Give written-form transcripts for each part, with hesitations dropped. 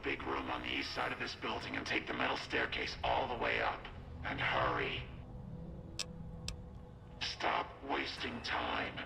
big room on the east side of this building and take the metal staircase all the way up. And hurry. Stop wasting time.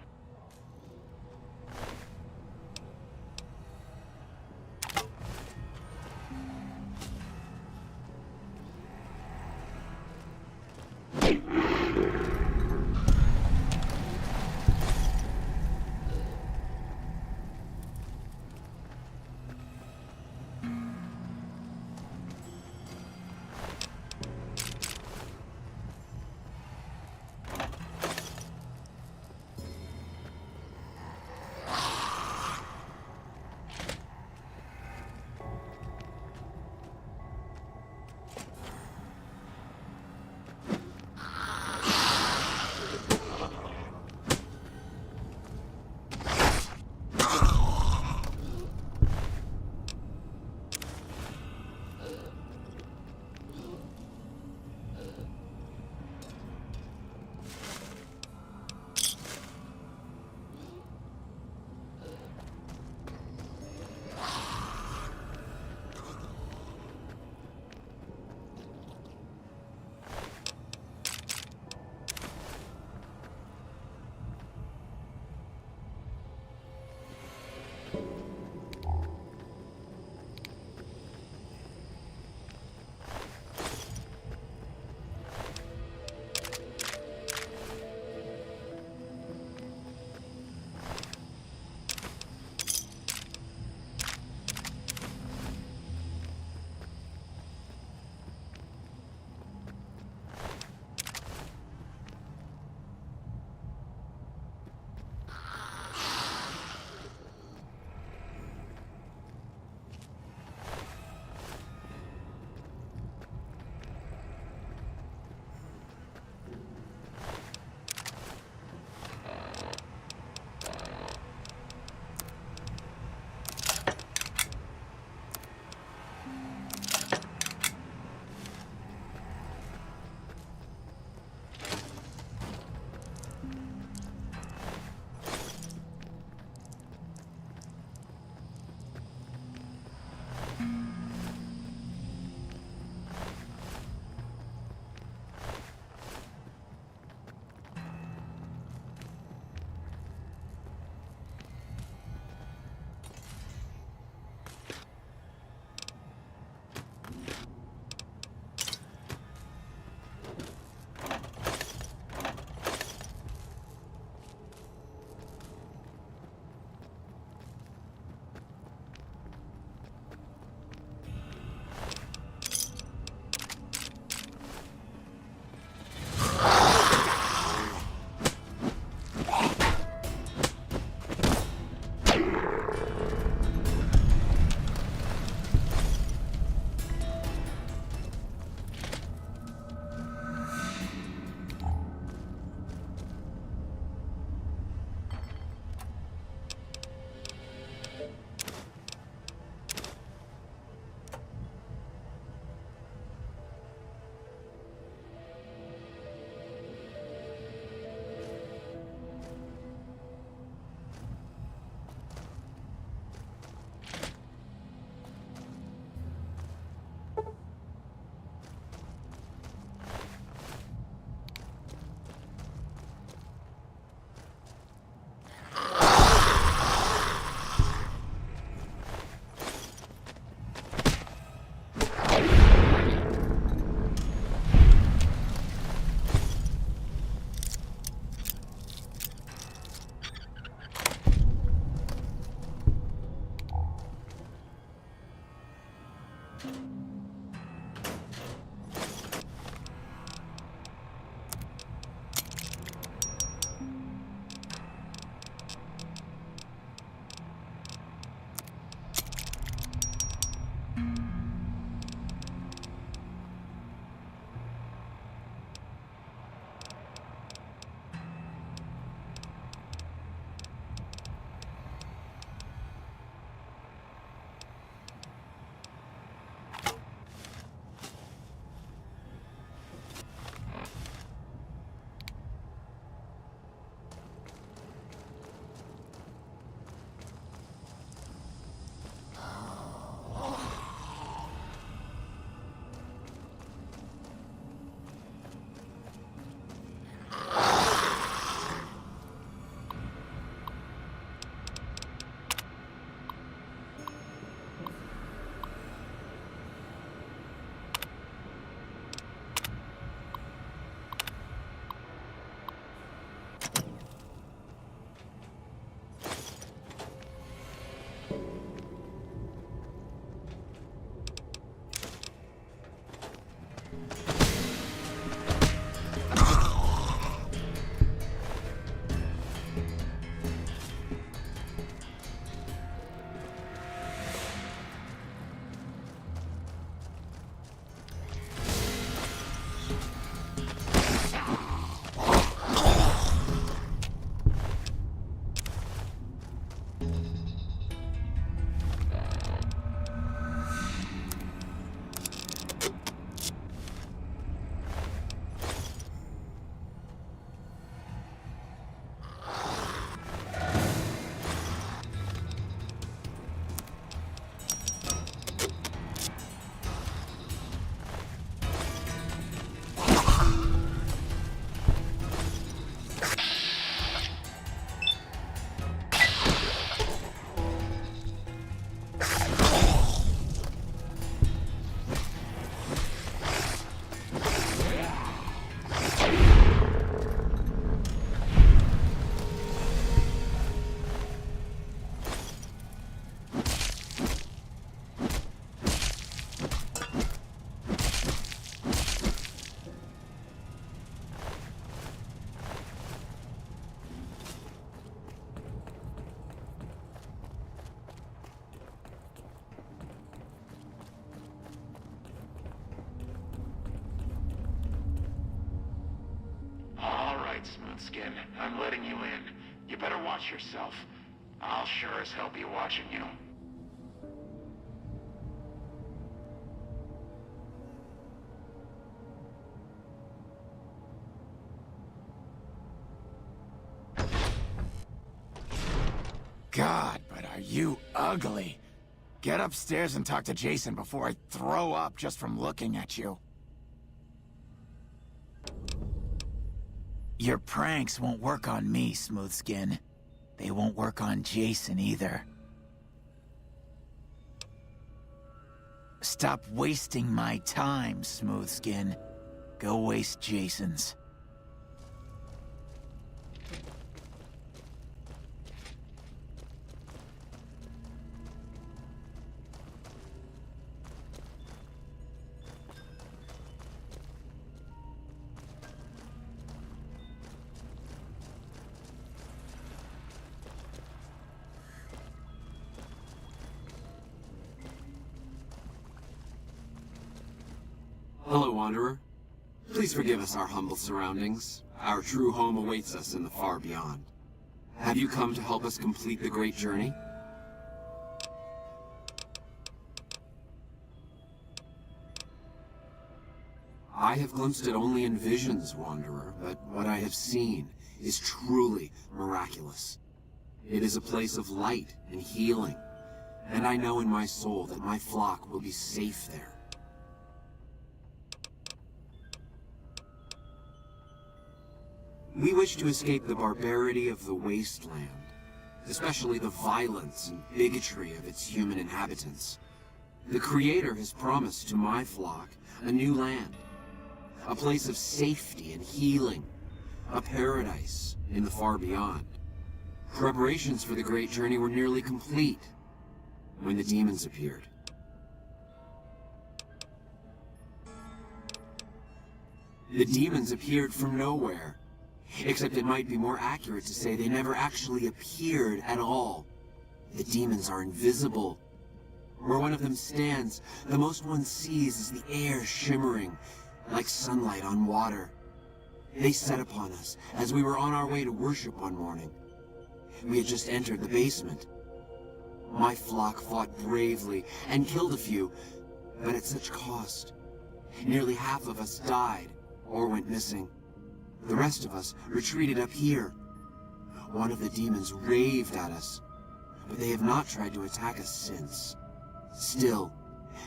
Smoothskin. I'm letting you in. You better watch yourself. I'll sure as hell be watching you. God, but are you ugly. Get upstairs and talk to Jason before I throw up just from looking at you. Your pranks won't work on me, Smoothskin. They won't work on Jason either. Stop wasting my time, Smoothskin. Go waste Jason's. Hello, Wanderer. Please forgive us our humble surroundings. Our true home awaits us in the far beyond. Have you come to help us complete the great journey? I have glimpsed it only in visions, Wanderer, but what I have seen is truly miraculous. It is a place of light and healing, and I know in my soul that my flock will be safe there. We wish to escape the barbarity of the wasteland, especially the violence and bigotry of its human inhabitants. The Creator has promised to my flock a new land, a place of safety and healing, a paradise in the far beyond. Preparations for the great journey were nearly complete when the demons appeared. The demons appeared from nowhere. Except it might be more accurate to say they never actually appeared at all. The demons are invisible. Where one of them stands, the most one sees is the air shimmering, like sunlight on water. They set upon us as we were on our way to worship one morning. We had just entered the basement. My flock fought bravely and killed a few, but at such cost. Nearly half of us died or went missing. The rest of us retreated up here. One of the demons raved at us, but they have not tried to attack us since. Still,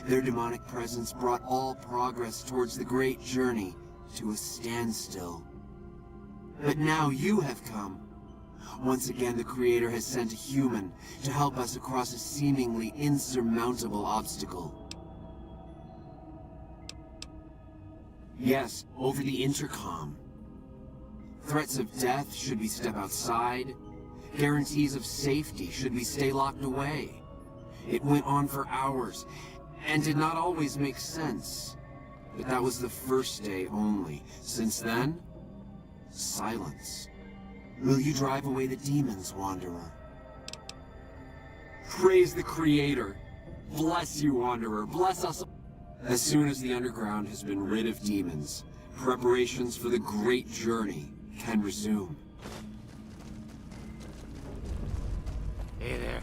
their demonic presence brought all progress towards the great journey to a standstill. But now you have come. Once again, the Creator has sent a human to help us across a seemingly insurmountable obstacle. Yes, over the intercom. Threats of death should we step outside. Guarantees of safety should we stay locked away. It went on for hours, and did not always make sense. But that was the first day only. Since then, silence. Will you drive away the demons, Wanderer? Praise the Creator. Bless you, Wanderer. Bless us. As soon as the underground has been rid of demons, preparations for the great journey can resume. Hey there.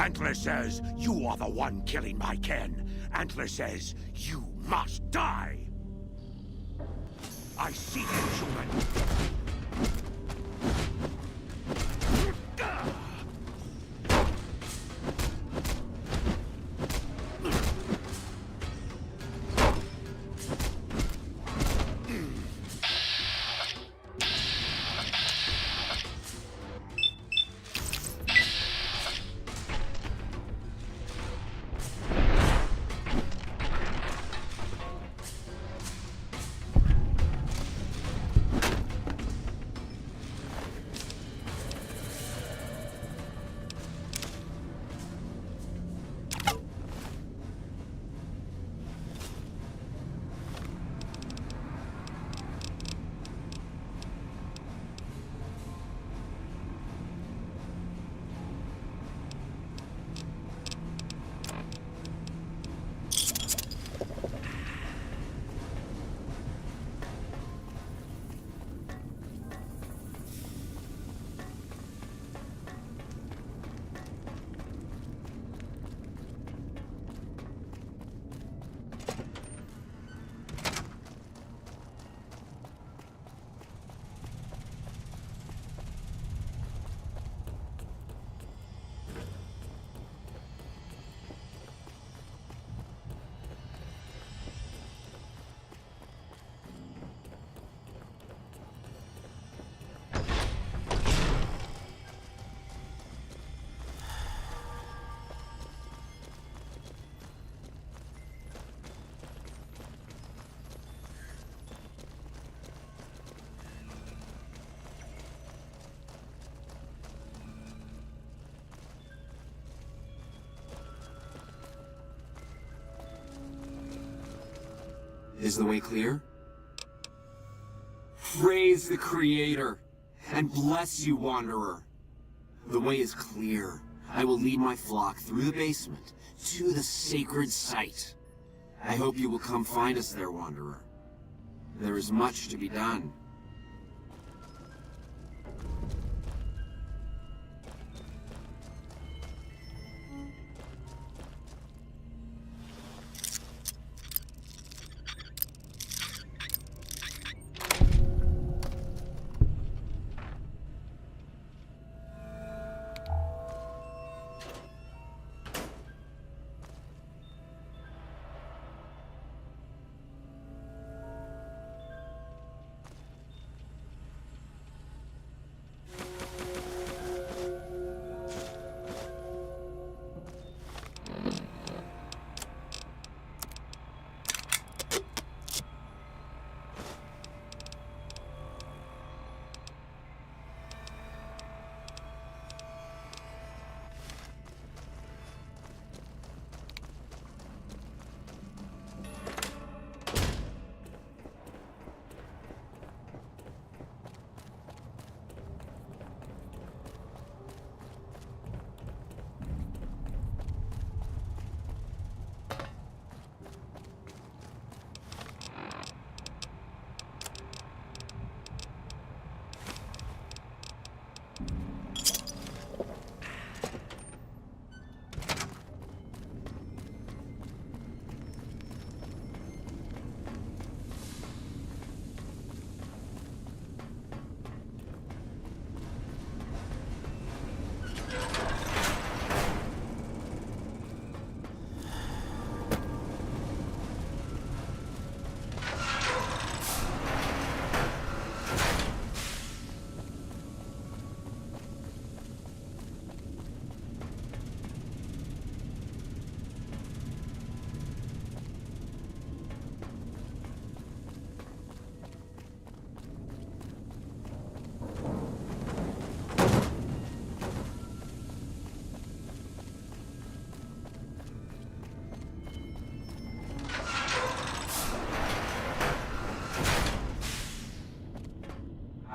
Antler says you are the one killing my kin. Antler says you must die. I see you, human. Is the way clear? Praise the Creator, and bless you, Wanderer. The way is clear. I will lead my flock through the basement to the sacred site. I hope you will come find us there, Wanderer. There is much to be done.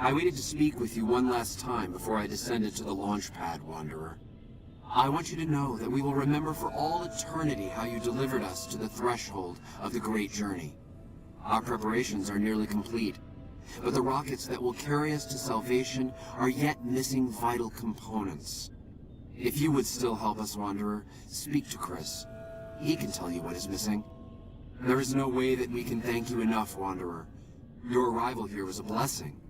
I waited to speak with you one last time before I descended to the launch pad, Wanderer. I want you to know that we will remember for all eternity how you delivered us to the threshold of the great journey. Our preparations are nearly complete, but the rockets that will carry us to salvation are yet missing vital components. If you would still help us, Wanderer, speak to Chris. He can tell you what is missing. There is no way that we can thank you enough, Wanderer. Your arrival here was a blessing.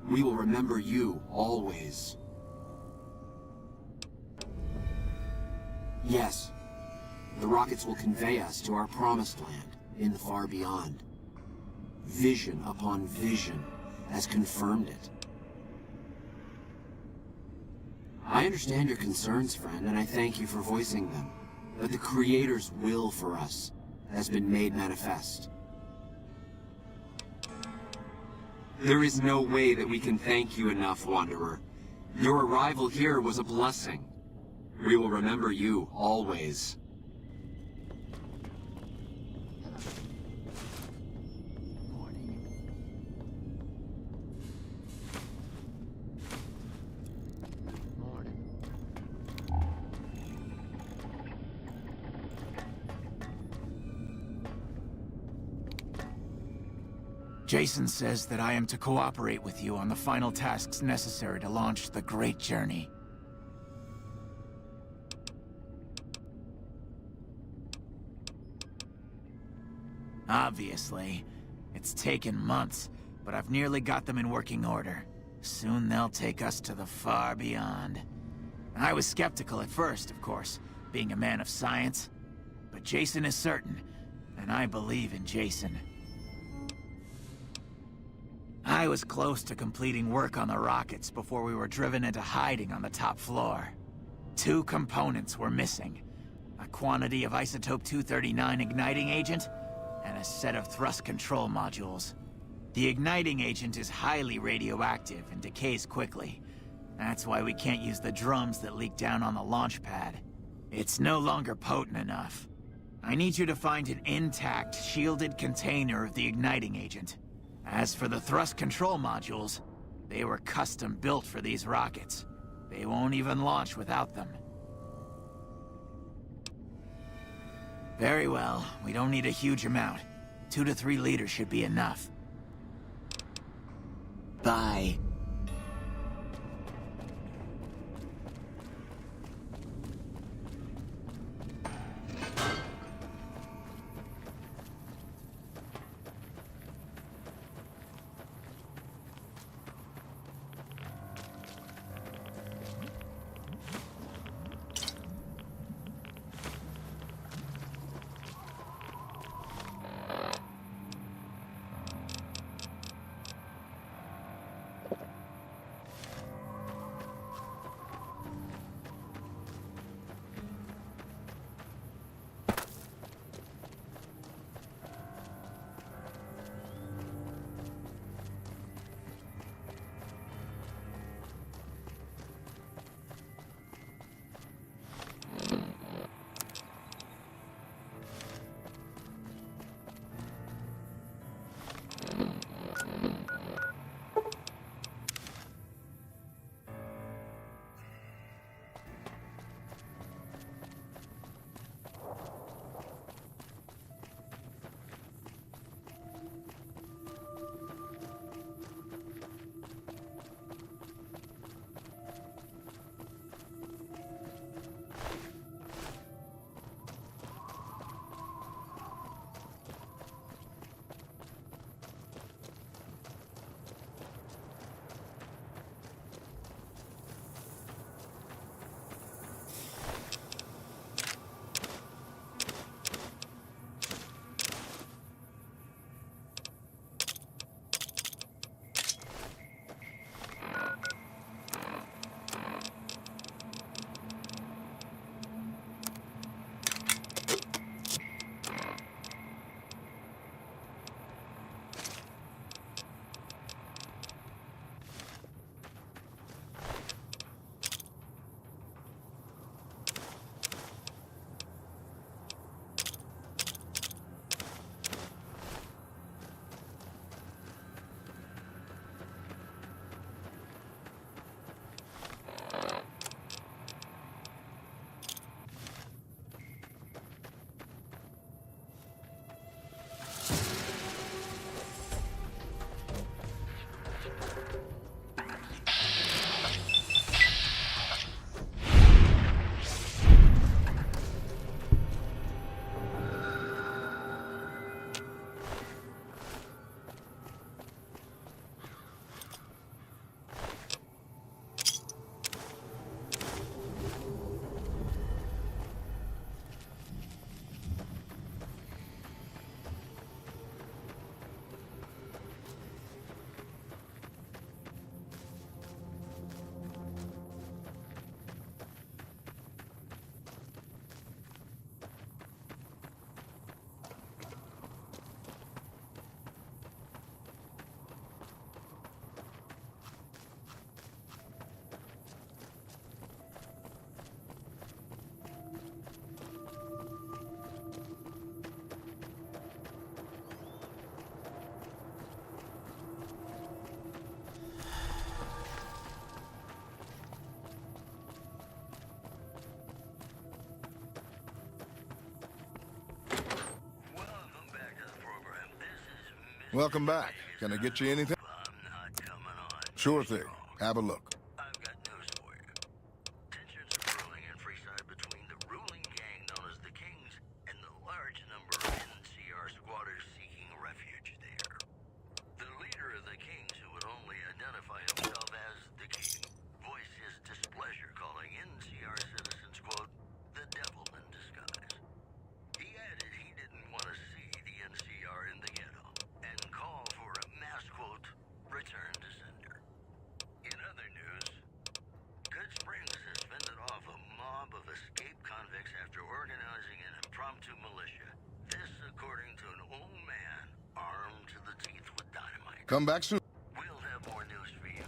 We will remember you always. Yes, the rockets will convey us to our promised land in the far beyond. Vision upon vision has confirmed it. I understand your concerns, friend, and I thank you for voicing them. But the Creator's will for us has been made manifest. There is no way that we can thank you enough, Wanderer. Your arrival here was a blessing. We will remember you always. Jason says that I am to cooperate with you on the final tasks necessary to launch the Great Journey. Obviously, it's taken months, but I've nearly got them in working order. Soon they'll take us to the far beyond. I was skeptical at first, of course, being a man of science. But Jason is certain, and I believe in Jason. I was close to completing work on the rockets before we were driven into hiding on the top floor. 2 components were missing. A quantity of isotope 239 igniting agent, and a set of thrust control modules. The igniting agent is highly radioactive and decays quickly. That's why we can't use the drums that leak down on the launch pad. It's no longer potent enough. I need you to find an intact, shielded container of the igniting agent. As for the thrust control modules, they were custom built for these rockets. They won't even launch without them. Very well, we don't need a huge amount. 2 to 3 liters should be enough. Bye. Welcome back. Can I get you anything? I'm not coming on. Sure thing. Have a look. I've got news for you. Tensions are brewing in Freeside between the ruling gang known as the Kings and the large number of NCR squatters seeking refuge there. The leader of the Kings, who would only identify himself as the King, voiced his displeasure, calling NCR citizens, quote, the devil in disguise. He added he didn't want to see the NCR in the ghetto and call for a mass, quote, return to sender. In other news, Good Springs has fended off a mob of escaped convicts after organizing an impromptu militia. This according to an old man armed to the teeth with dynamite. Come back soon. We'll have more news for you.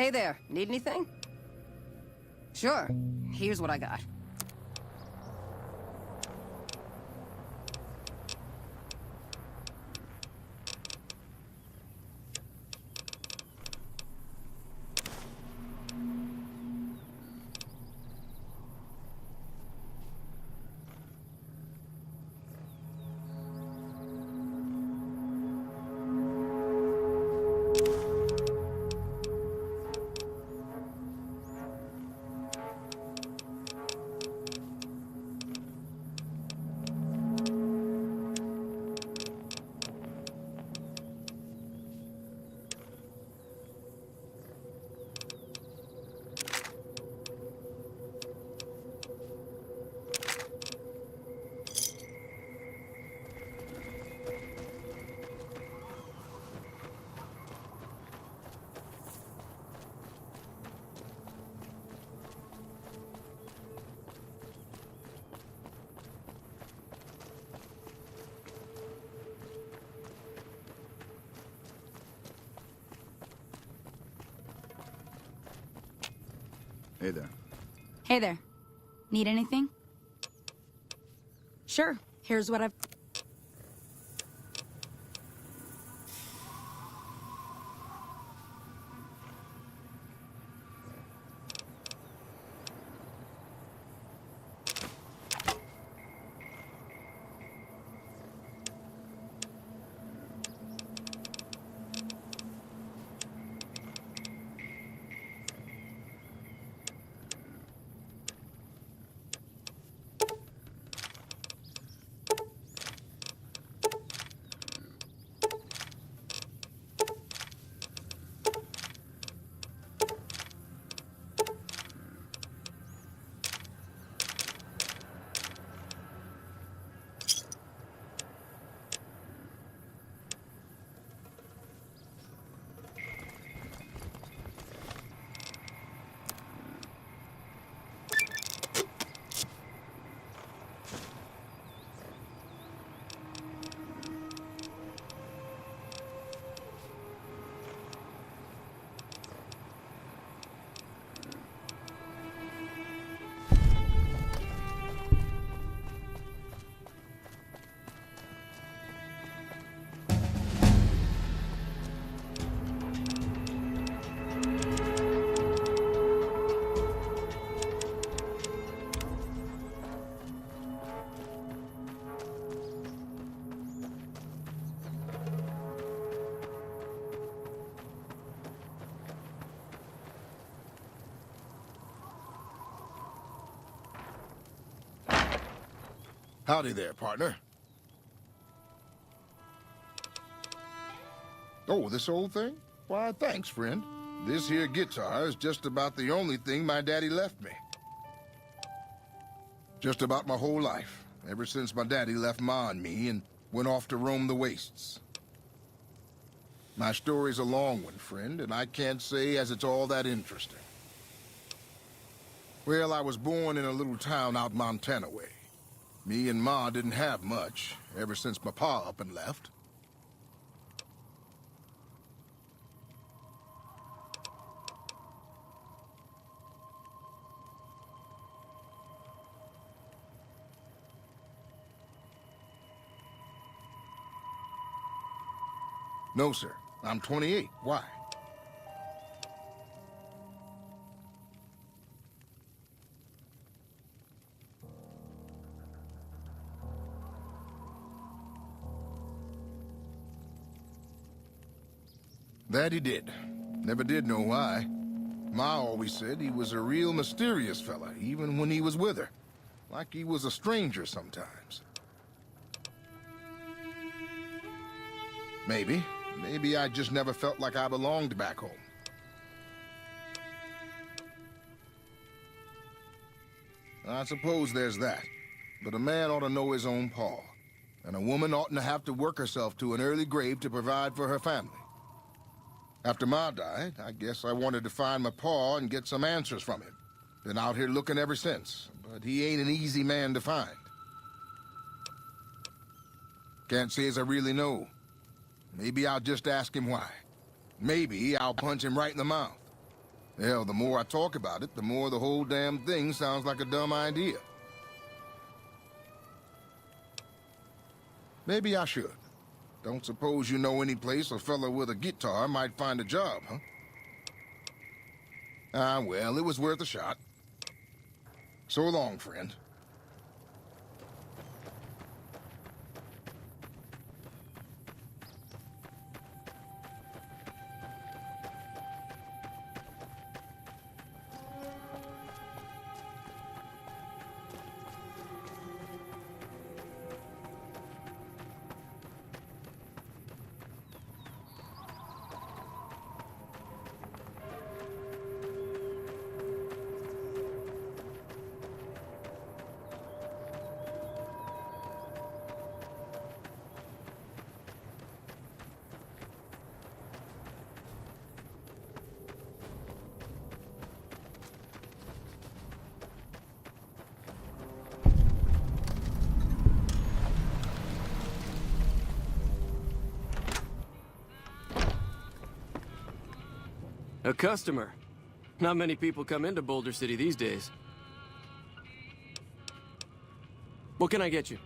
Hey there, need anything? Sure, here's what I got. Hey there. Hey there. Need anything? Sure. Here's what I've... Howdy there, partner. Oh, this old thing? Why, thanks, friend. This here guitar is just about the only thing my daddy left me. Just about my whole life, ever since my daddy left Ma and me and went off to roam the wastes. My story's a long one, friend, and I can't say as it's all that interesting. Well, I was born in a little town out Montana way. Me and Ma didn't have much, ever since my pa up and left. No, sir. I'm 28. Why? That he did. Never did know why. Ma always said he was a real mysterious fella, even when he was with her. Like he was a stranger sometimes. Maybe. Maybe I just never felt like I belonged back home. I suppose there's that. But a man ought to know his own paw. And a woman oughtn't to have to work herself to an early grave to provide for her family. After Ma died, I guess I wanted to find my paw and get some answers from him. Been out here looking ever since, but he ain't an easy man to find. Can't say as I really know. Maybe I'll just ask him why. Maybe I'll punch him right in the mouth. Hell, the more I talk about it, the more the whole damn thing sounds like a dumb idea. Maybe I should. Don't suppose you know any place a fella with a guitar might find a job, huh? Ah, well, it was worth a shot. So long, friend. A customer. Not many people come into Boulder City these days. What can I get you?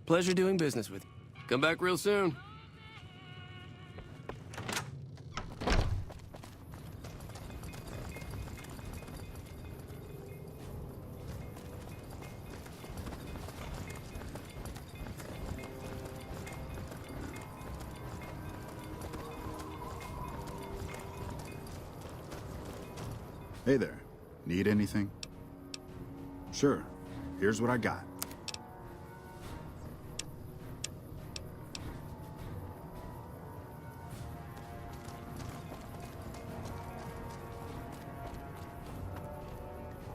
Pleasure doing business with you. Come back real soon. Hey there. Need anything? Sure. Here's what I got.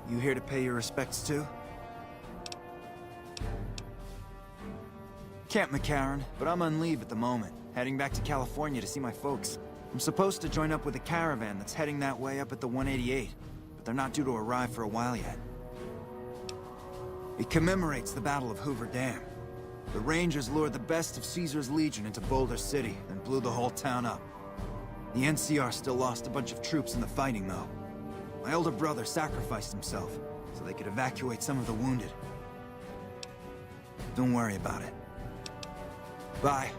You here to pay your respects too? Camp McCarran, but I'm on leave at the moment, heading back to California to see my folks. I'm supposed to join up with a caravan that's heading that way up at the 188, but they're not due to arrive for a while yet. It commemorates the Battle of Hoover Dam. The Rangers lured the best of Caesar's Legion into Boulder City and blew the whole town up. The NCR still lost a bunch of troops in the fighting, though. My older brother sacrificed himself so they could evacuate some of the wounded. Don't worry about it. Bye.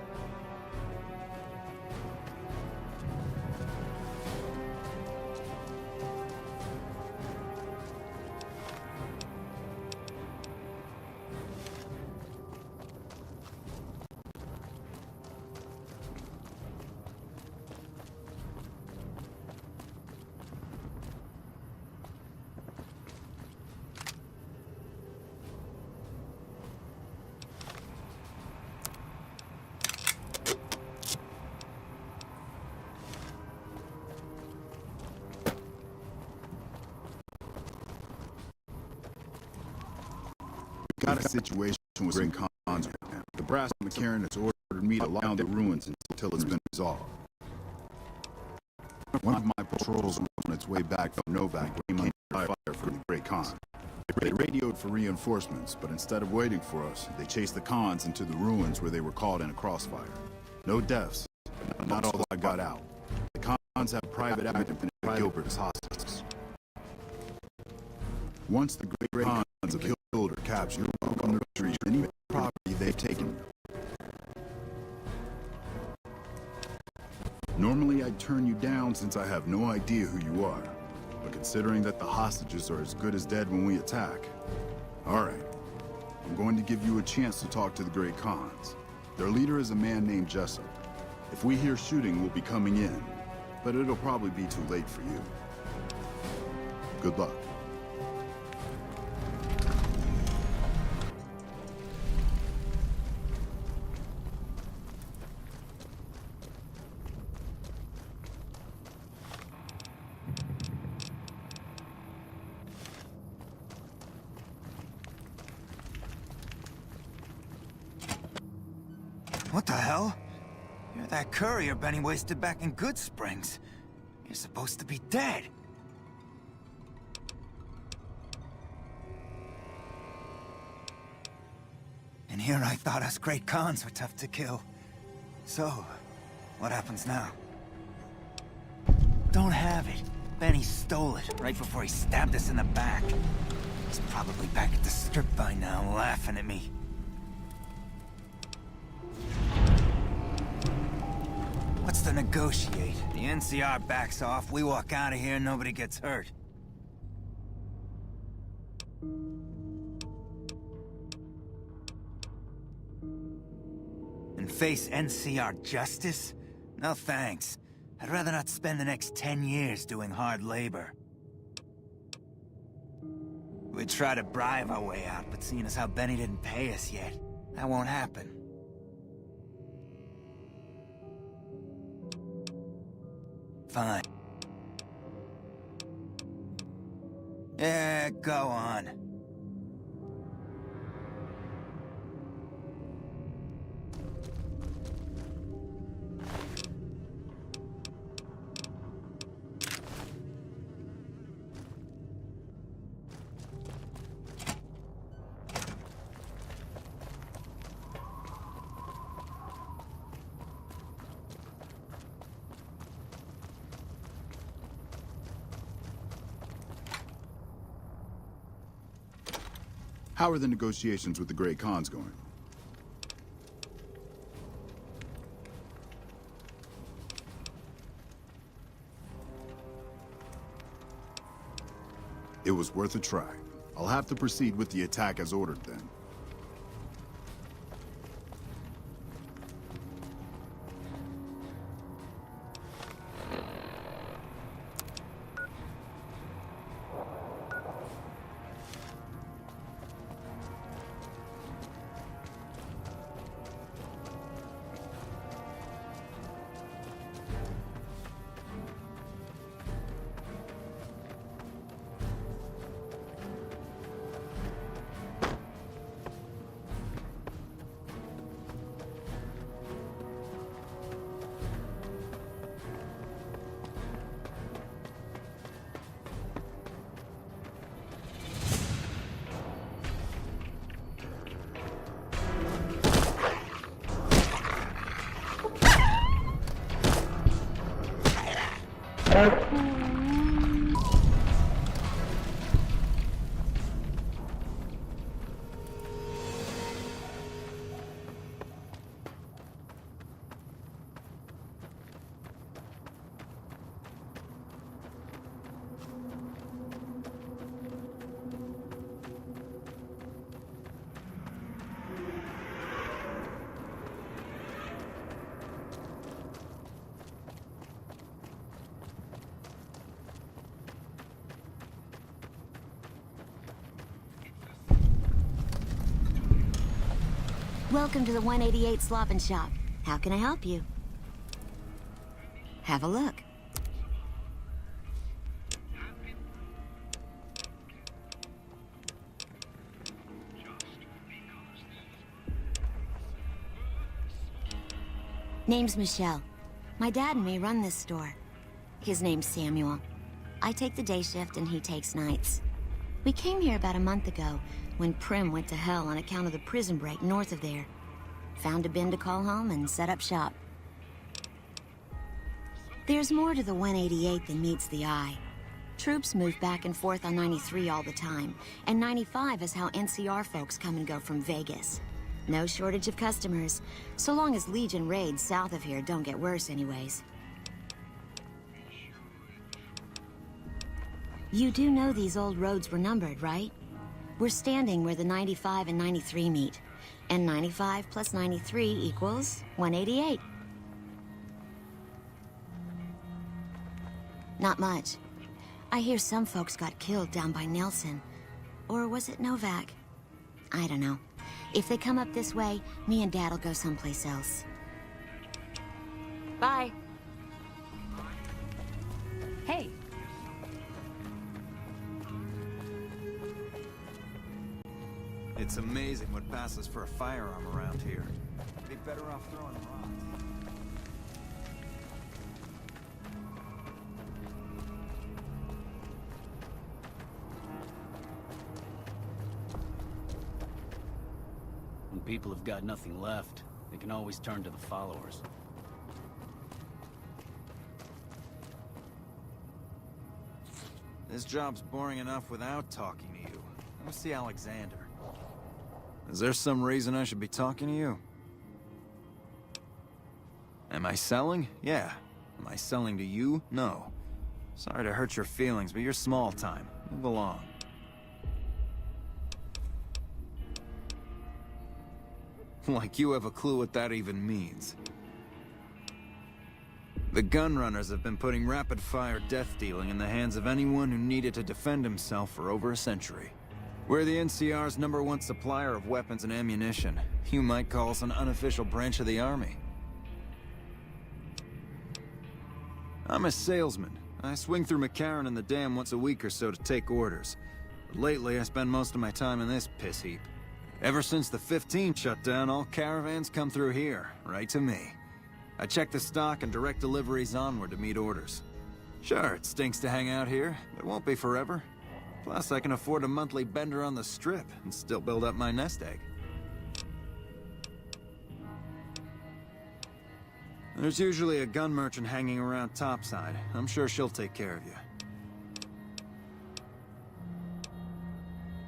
Got a situation with great cons right now. The brass McCarran has ordered me to lock down the ruins until it's been resolved. One of my patrols was on its way back from Novak when he fire from the Great Khan. They radioed for reinforcements, but instead of waiting for us, they chased the Khans into the ruins where they were caught in a crossfire. No deaths, not all I got out. The Khans have private active in Gilbert as hostages. Once the Great Khans have killed or captured on the retreat any property they've taken. Normally I'd turn you down since I have no idea who you are. But considering that the hostages are as good as dead when we attack, alright. I'm going to give you a chance to talk to the Great Khans. Their leader is a man named Jessup. If we hear shooting, we'll be coming in. But it'll probably be too late for you. Good luck. What the hell? You're that courier Benny wasted back in Good Springs. You're supposed to be dead. And here I thought us Great Khans were tough to kill. So, what happens now? Don't have it. Benny stole it right before he stabbed us in the back. He's probably back at the strip by now, laughing at me. What's to negotiate? The NCR backs off, we walk out of here, nobody gets hurt. And face NCR justice? No thanks. I'd rather not spend the next 10 years doing hard labor. We'd try to bribe our way out, but seeing as how Benny didn't pay us yet, that won't happen. Fine. Yeah, go on. How are the negotiations with the Great Khans going? It was worth a try. I'll have to proceed with the attack as ordered then. Welcome to the 188 Slop and Shop. How can I help you? Have a look. Name's Michelle. My dad and me run this store. His name's Samuel. I take the day shift and he takes nights. We came here about a month ago when Prim went to hell on account of the prison break north of there. Found a bin to call home and set up shop. There's more to the 188 than meets the eye. Troops move back and forth on 93 all the time, and 95 is how NCR folks come and go from Vegas. No shortage of customers, so long as Legion raids south of here don't get worse anyways. You do know these old roads were numbered, right? We're standing where the 95 and 93 meet. And 95 plus 93 equals 188. Not much. I hear some folks got killed down by Nelson. Or was it Novak? I don't know. If they come up this way, me and Dad'll go someplace else. Bye. Hey. It's amazing what passes for a firearm around here. Be better off throwing rocks. When people have got nothing left, they can always turn to the followers. This job's boring enough without talking to you. Let's see Alexander. Is there some reason I should be talking to you? Am I selling? Yeah. Am I selling to you? No. Sorry to hurt your feelings, but you're small time. Move along. Like you have a clue what that even means. The gunrunners have been putting rapid-fire death dealing in the hands of anyone who needed to defend himself for over a century. We're the NCR's #1 supplier of weapons and ammunition. You might call us an unofficial branch of the Army. I'm a salesman. I swing through McCarran and the Dam once a week or so to take orders. But lately, I spend most of my time in this piss heap. Ever since the 15 shut down, all caravans come through here, right to me. I check the stock and direct deliveries onward to meet orders. Sure, it stinks to hang out here, but it won't be forever. Plus, I can afford a monthly bender on the Strip and still build up my nest egg. There's usually a gun merchant hanging around topside. I'm sure she'll take care of you.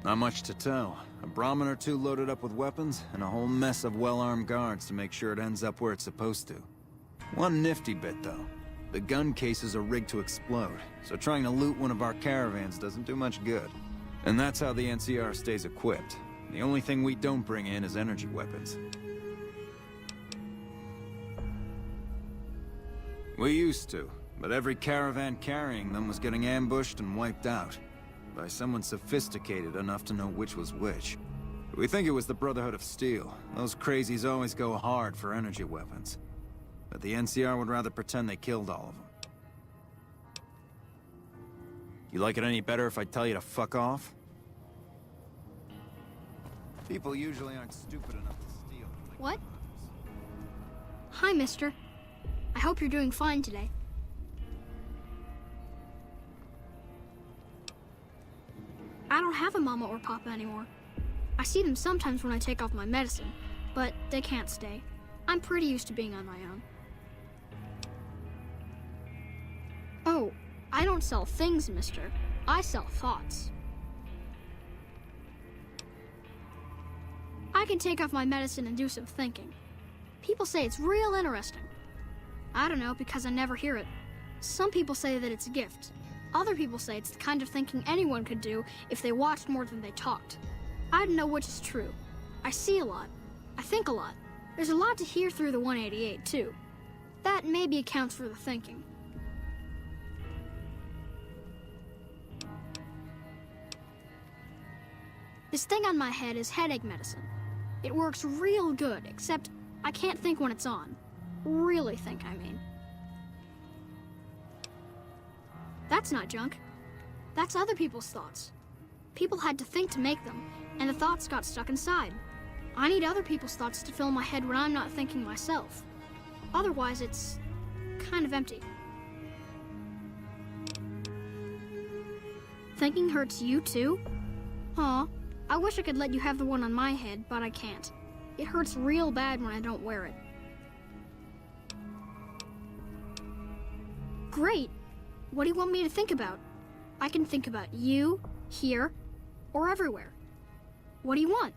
Not much to tell. A Brahmin or two loaded up with weapons, and a whole mess of well-armed guards to make sure it ends up where it's supposed to. One nifty bit, though. The gun cases are rigged to explode, so trying to loot one of our caravans doesn't do much good. And that's how the NCR stays equipped. The only thing we don't bring in is energy weapons. We used to, but every caravan carrying them was getting ambushed and wiped out. By someone sophisticated enough to know which was which. We think it was the Brotherhood of Steel. Those crazies always go hard for energy weapons. But the NCR would rather pretend they killed all of them. You like it any better if I tell you to fuck off? People usually aren't stupid enough to steal. What? Hi, mister. I hope you're doing fine today. I don't have a mama or papa anymore. I see them sometimes when I take off my medicine, but they can't stay. I'm pretty used to being on my own. Oh, I don't sell things, mister. I sell thoughts. I can take off my medicine and do some thinking. People say it's real interesting. I don't know, because I never hear it. Some people say that it's a gift. Other people say it's the kind of thinking anyone could do if they watched more than they talked. I don't know which is true. I see a lot. I think a lot. There's a lot to hear through the 188, too. That maybe accounts for the thinking. This thing on my head is headache medicine. It works real good, except I can't think when it's on. Really think, I mean. That's not junk. That's other people's thoughts. People had to think to make them, and the thoughts got stuck inside. I need other people's thoughts to fill my head when I'm not thinking myself. Otherwise, it's kind of empty. Thinking hurts you too? Aw, I wish I could let you have the one on my head, but I can't. It hurts real bad when I don't wear it. Great! What do you want me to think about? I can think about you, here, or everywhere. What do you want?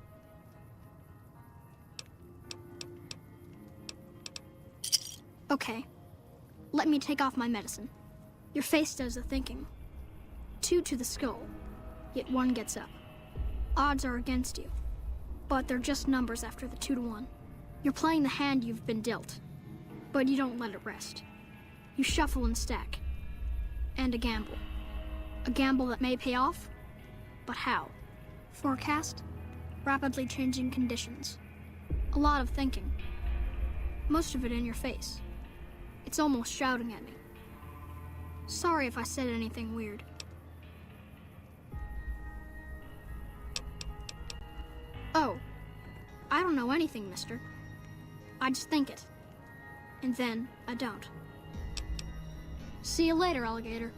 Okay. Let me take off my medicine. Your face does the thinking. 2 to the skull, yet 1 gets up. Odds are against you, but they're just numbers after the 2 to 1. You're playing the hand you've been dealt, but you don't let it rest. You shuffle and stack. And a gamble. A gamble that may pay off, but how? Forecast? Rapidly changing conditions. A lot of thinking. Most of it in your face. It's almost shouting at me. Sorry if I said anything weird. Oh, I don't know anything, mister. I just think it. And then I don't. See you later, alligator.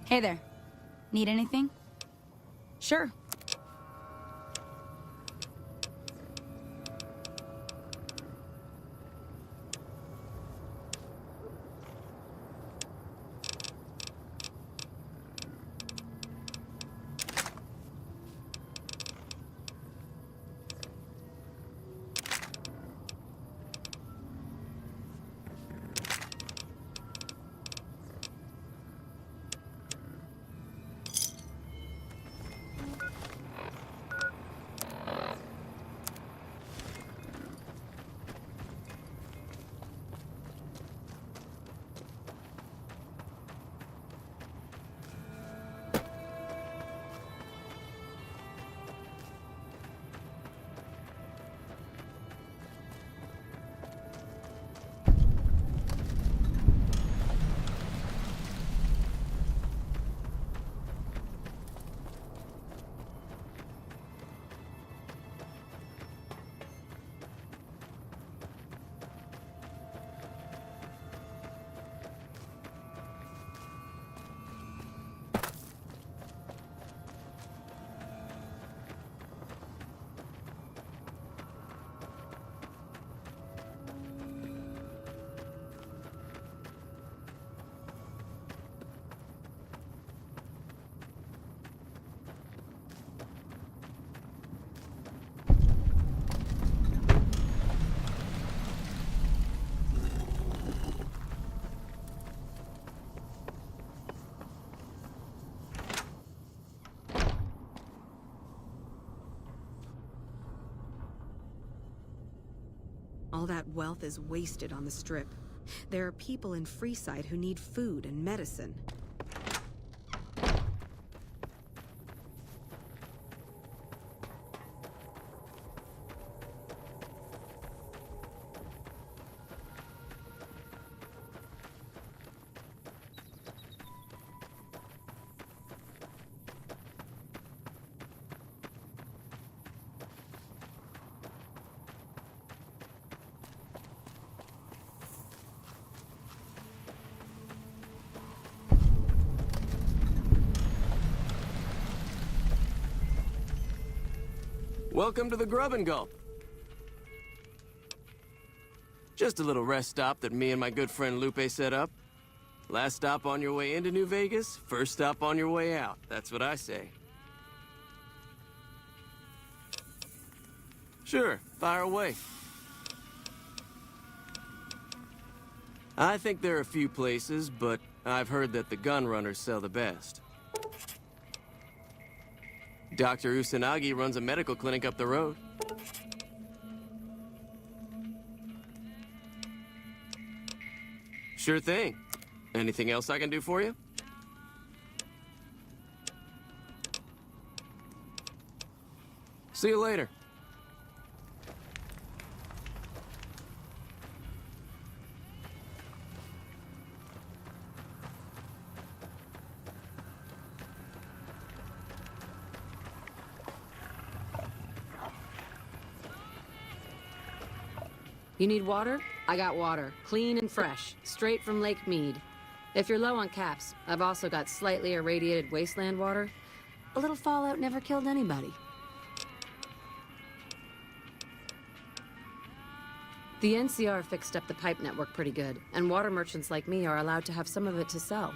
Hey there. Need anything? Sure. All that wealth is wasted on the Strip. There are people in Freeside who need food and medicine. Welcome to the Grub and Gulp. Just a little rest stop that me and my good friend Lupe set up. Last stop on your way into New Vegas, first stop on your way out. That's what I say. Sure, fire away. I think there are a few places, but I've heard that the gun runners sell the best. Dr. Usanagi runs a medical clinic up the road. Sure thing. Anything else I can do for you? See you later. You need water? I got water. Clean and fresh. Straight from Lake Mead. If you're low on caps, I've also got slightly irradiated wasteland water. A little fallout never killed anybody. The NCR fixed up the pipe network pretty good, and water merchants like me are allowed to have some of it to sell.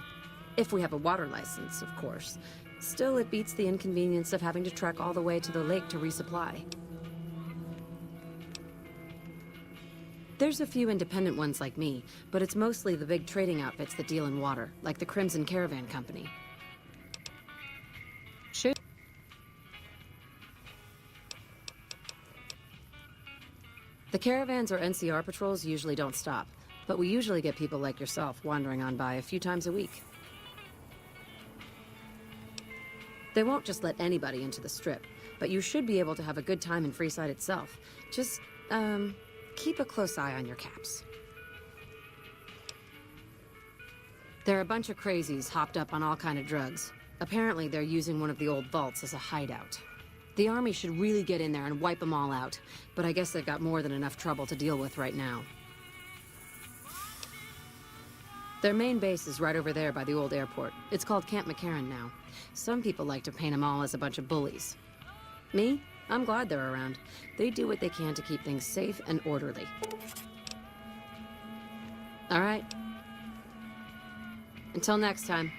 If we have a water license, of course. Still, it beats the inconvenience of having to trek all the way to the lake to resupply. There's a few independent ones like me, but it's mostly the big trading outfits that deal in water, like the Crimson Caravan Company. Shoot. The caravans or NCR patrols usually don't stop, but we usually get people like yourself wandering on by a few times a week. They won't just let anybody into the Strip, but you should be able to have a good time in Freeside itself. Just, keep a close eye on your caps. There are a bunch of crazies hopped up on all kind of drugs. Apparently, they're using one of the old vaults as a hideout. The army should really get in there and wipe them all out, but I guess they've got more than enough trouble to deal with right now. Their main base is right over there by the old airport. It's called Camp McCarran now. Some people like to paint them all as a bunch of bullies. Me? I'm glad they're around. They do what they can to keep things safe and orderly. All right. Until next time.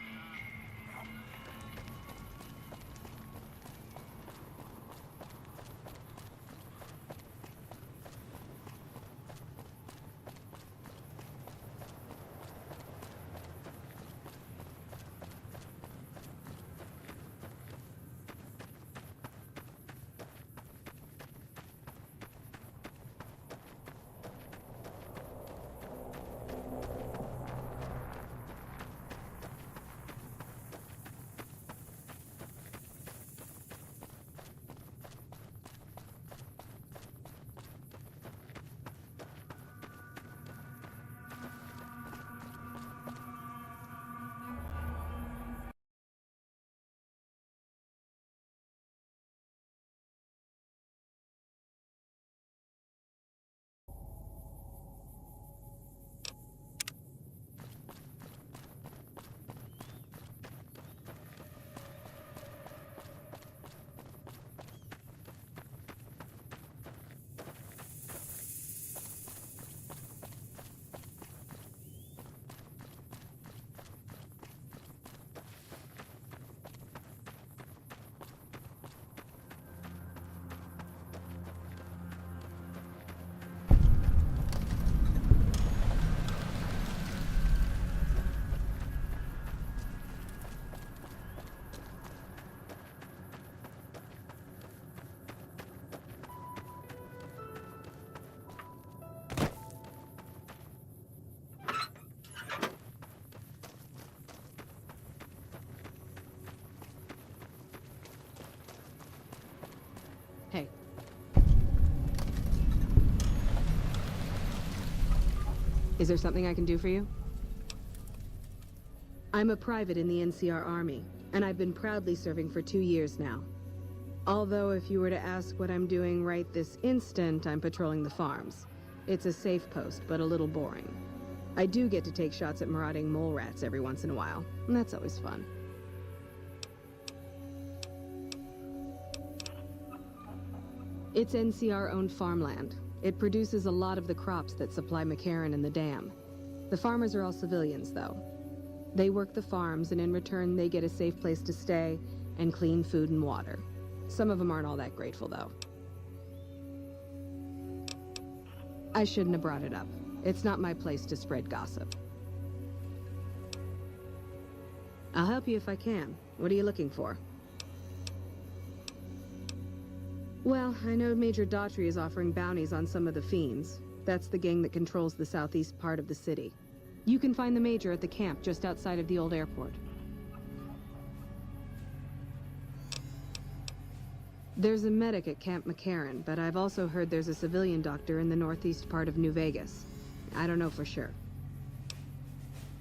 Is there something I can do for you? I'm a private in the NCR Army, and I've been proudly serving for 2 years now. Although if you were to ask what I'm doing right this instant, I'm patrolling the farms. It's a safe post, but a little boring. I do get to take shots at marauding mole rats every once in a while, and that's always fun. It's NCR-owned farmland. It produces a lot of the crops that supply McCarran and the dam. The farmers are all civilians, though. They work the farms, and in return, they get a safe place to stay and clean food and water. Some of them aren't all that grateful, though. I shouldn't have brought it up. It's not my place to spread gossip. I'll help you if I can. What are you looking for? Well, I know Major Daughtry is offering bounties on some of the Fiends. That's the gang that controls the southeast part of the city. You can find the Major at the camp just outside of the old airport. There's a medic at Camp McCarran, but I've also heard there's a civilian doctor in the northeast part of New Vegas. I don't know for sure.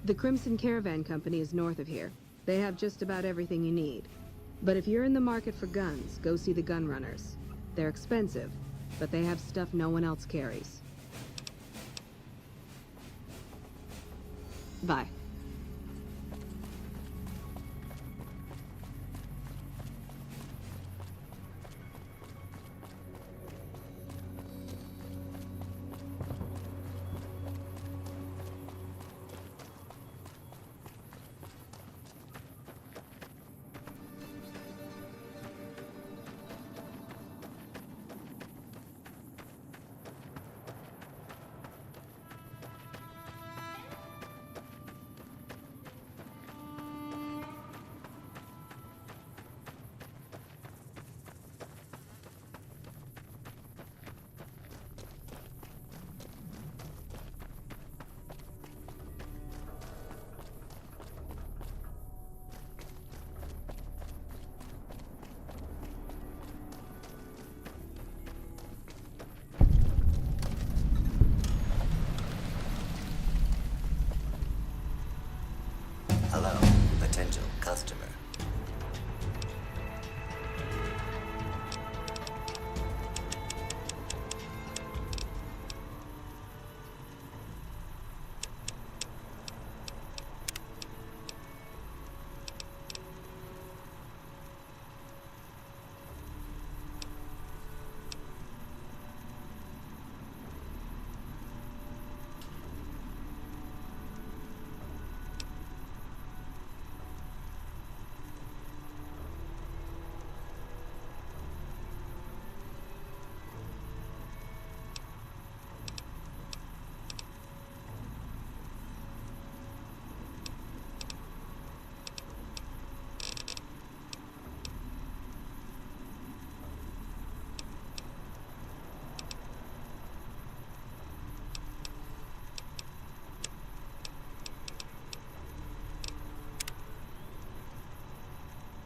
The Crimson Caravan Company is north of here. They have just about everything you need. But if you're in the market for guns, go see the gun runners. They're expensive, but they have stuff no one else carries. Bye. Hello, potential customer.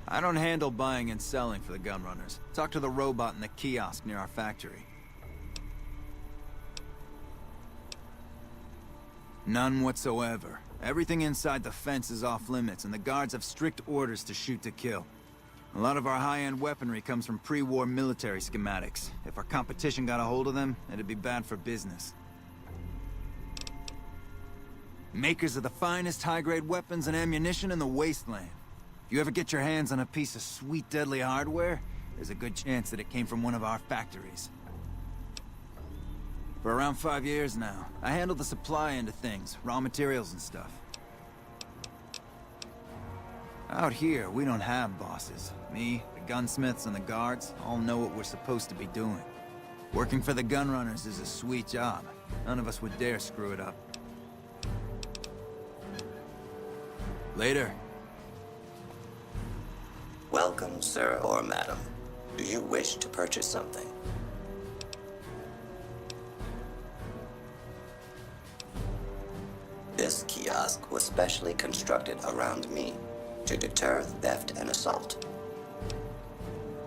I don't handle buying and selling for the gun runners. Talk to the robot in the kiosk near our factory. None whatsoever. Everything inside the fence is off limits, and the guards have strict orders to shoot to kill. A lot of our high-end weaponry comes from pre-war military schematics. If our competition got a hold of them, it'd be bad for business. Makers of the finest high-grade weapons and ammunition in the wasteland. If you ever get your hands on a piece of sweet, deadly hardware, there's a good chance that it came from one of our factories. For around 5 years now, I handle the supply end of things, raw materials and stuff. Out here, we don't have bosses. Me, the gunsmiths, and the guards all know what we're supposed to be doing. Working for the gun runners is a sweet job. None of us would dare screw it up. Later. Welcome, sir or madam. Do you wish to purchase something? This kiosk was specially constructed around me to deter theft and assault.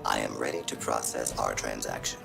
I am ready to process our transaction.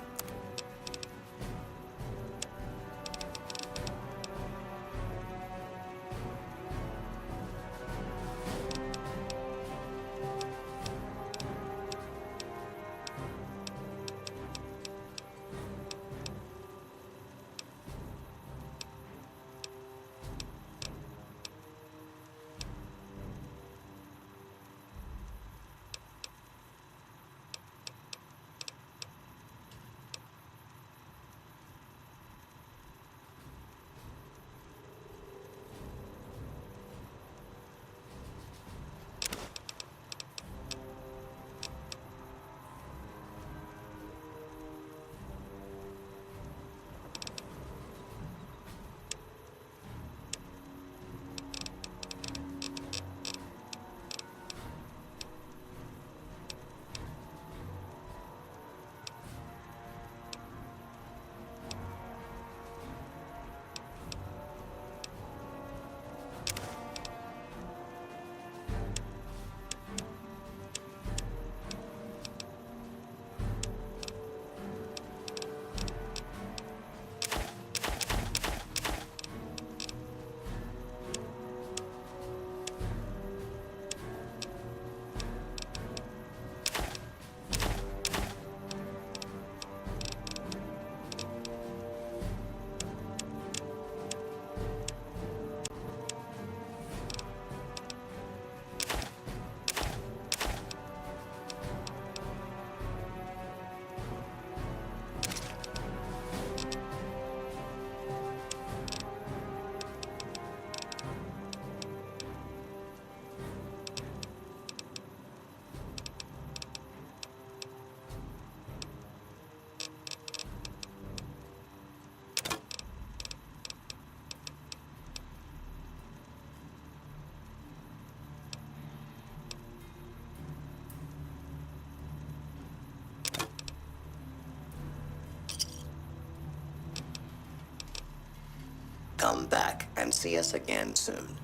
Come back and see us again soon.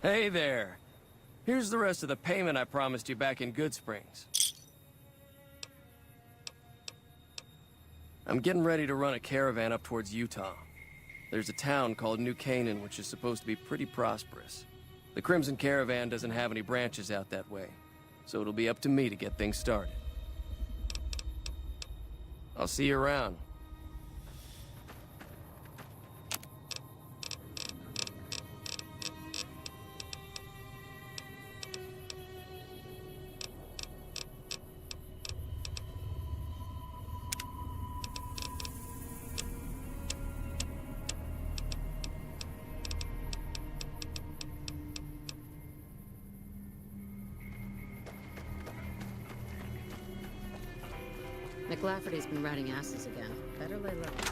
Hey there. Here's the rest of the payment I promised you back in Good Springs. I'm getting ready to run a caravan up towards Utah. There's a town called New Canaan, which is supposed to be pretty prosperous. The Crimson Caravan doesn't have any branches out that way, so it'll be up to me to get things started. I'll see you around. McLafferty's been riding asses again. Better lay low.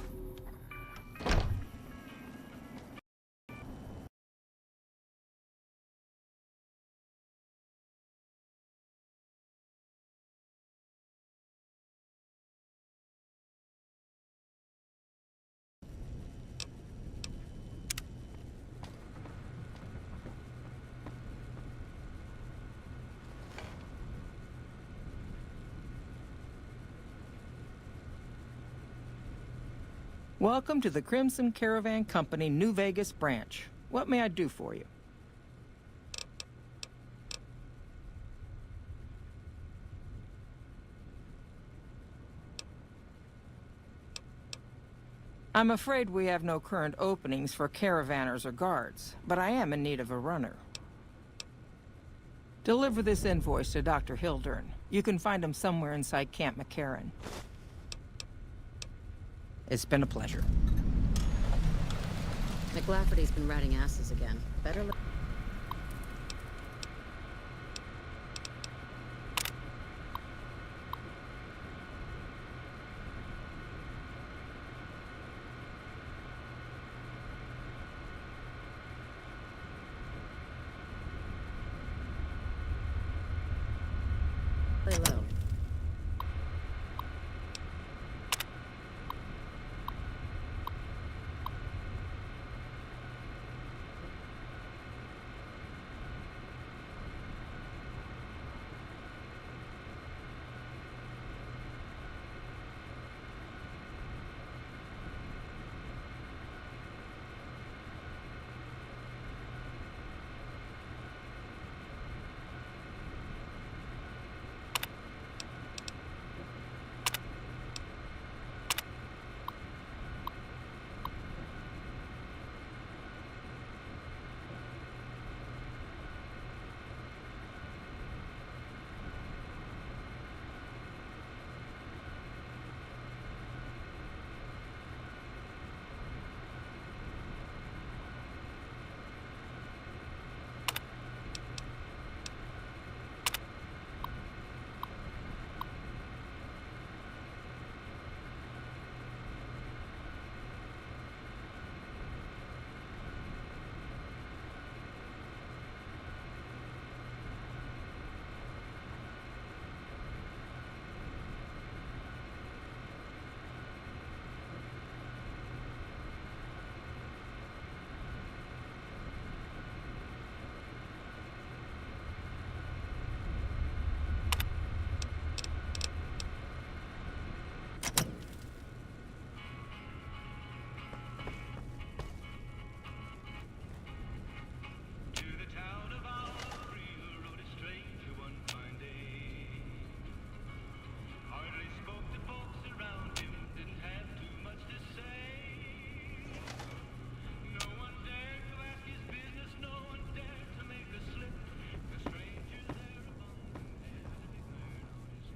Welcome to the Crimson Caravan Company New Vegas branch. What may I do for you? I'm afraid we have no current openings for caravanners or guards, but I am in need of a runner. Deliver this invoice to Dr. Hildern. You can find him somewhere inside Camp McCarran. It's been a pleasure. McLafferty's been riding asses again. Better lay low.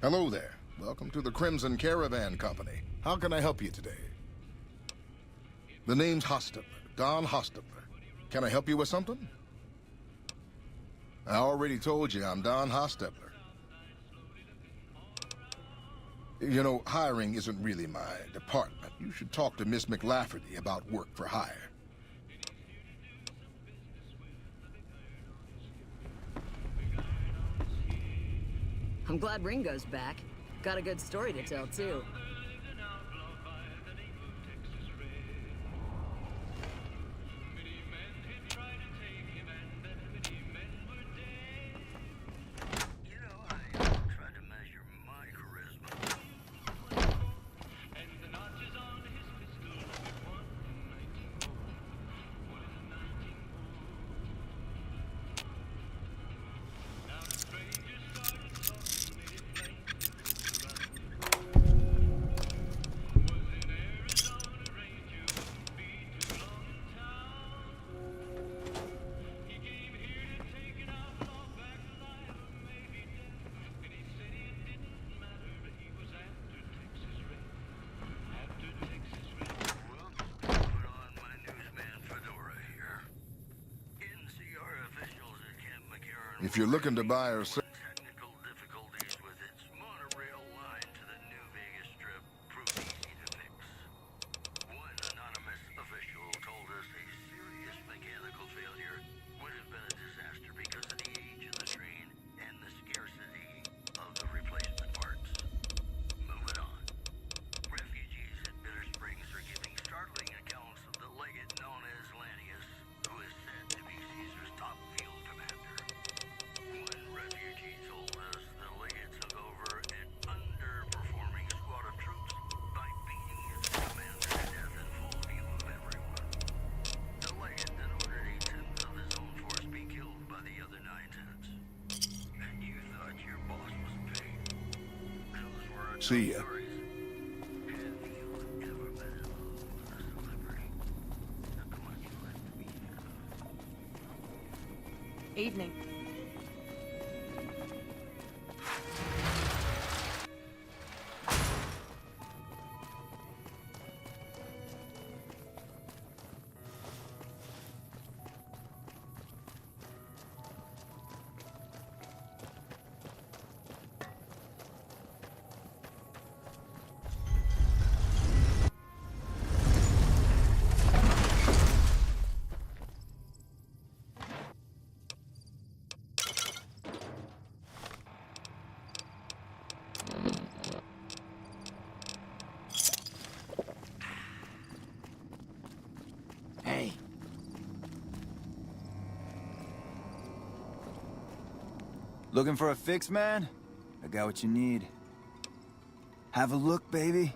Hello there. Welcome to the Crimson Caravan Company. How can I help you today? The name's Hostetler, Don Hostetler. Can I help you with something? I already told you I'm Don Hostetler. You know, hiring isn't really my department. You should talk to Miss McLafferty about work for hire. I'm glad Ringo's back. Got a good story to tell, too. If you're looking to buy or sell... Technical difficulties with its monorail line to the New Vegas Strip proved easy to fix. One anonymous official told us a serious mechanical failure would have been a disaster because of the age of the train and the scarcity of the replacement parts. Moving on. Refugees at Bitter Springs are giving startling accounts of the legate known as Lanius, who is said to be Caesar's top field commander. One refugee told us the legate took over an underperforming squad of troops by beating its commander to death in full view of everyone. The legate then ordered a tenth of his own force be killed by the other 9/10. And you thought your boss was paid. Those were See ya. stories. Have you ever been involved with a celebrity? How come you like to be here? Evening. Hey. Looking for a fix, man? I got what you need. Have a look, baby.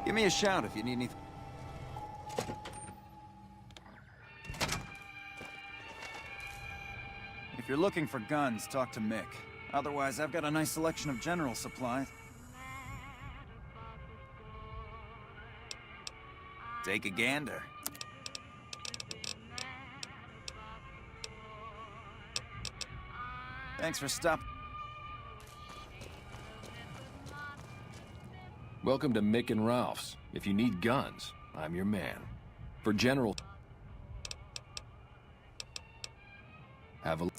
Give me a shout if you need anything. If you're looking for guns, talk to Mick. Otherwise, I've got a nice selection of general supplies. Take a gander. Thanks for stopping. Welcome to Mick and Ralph's. If you need guns, I'm your man. For general... Have a...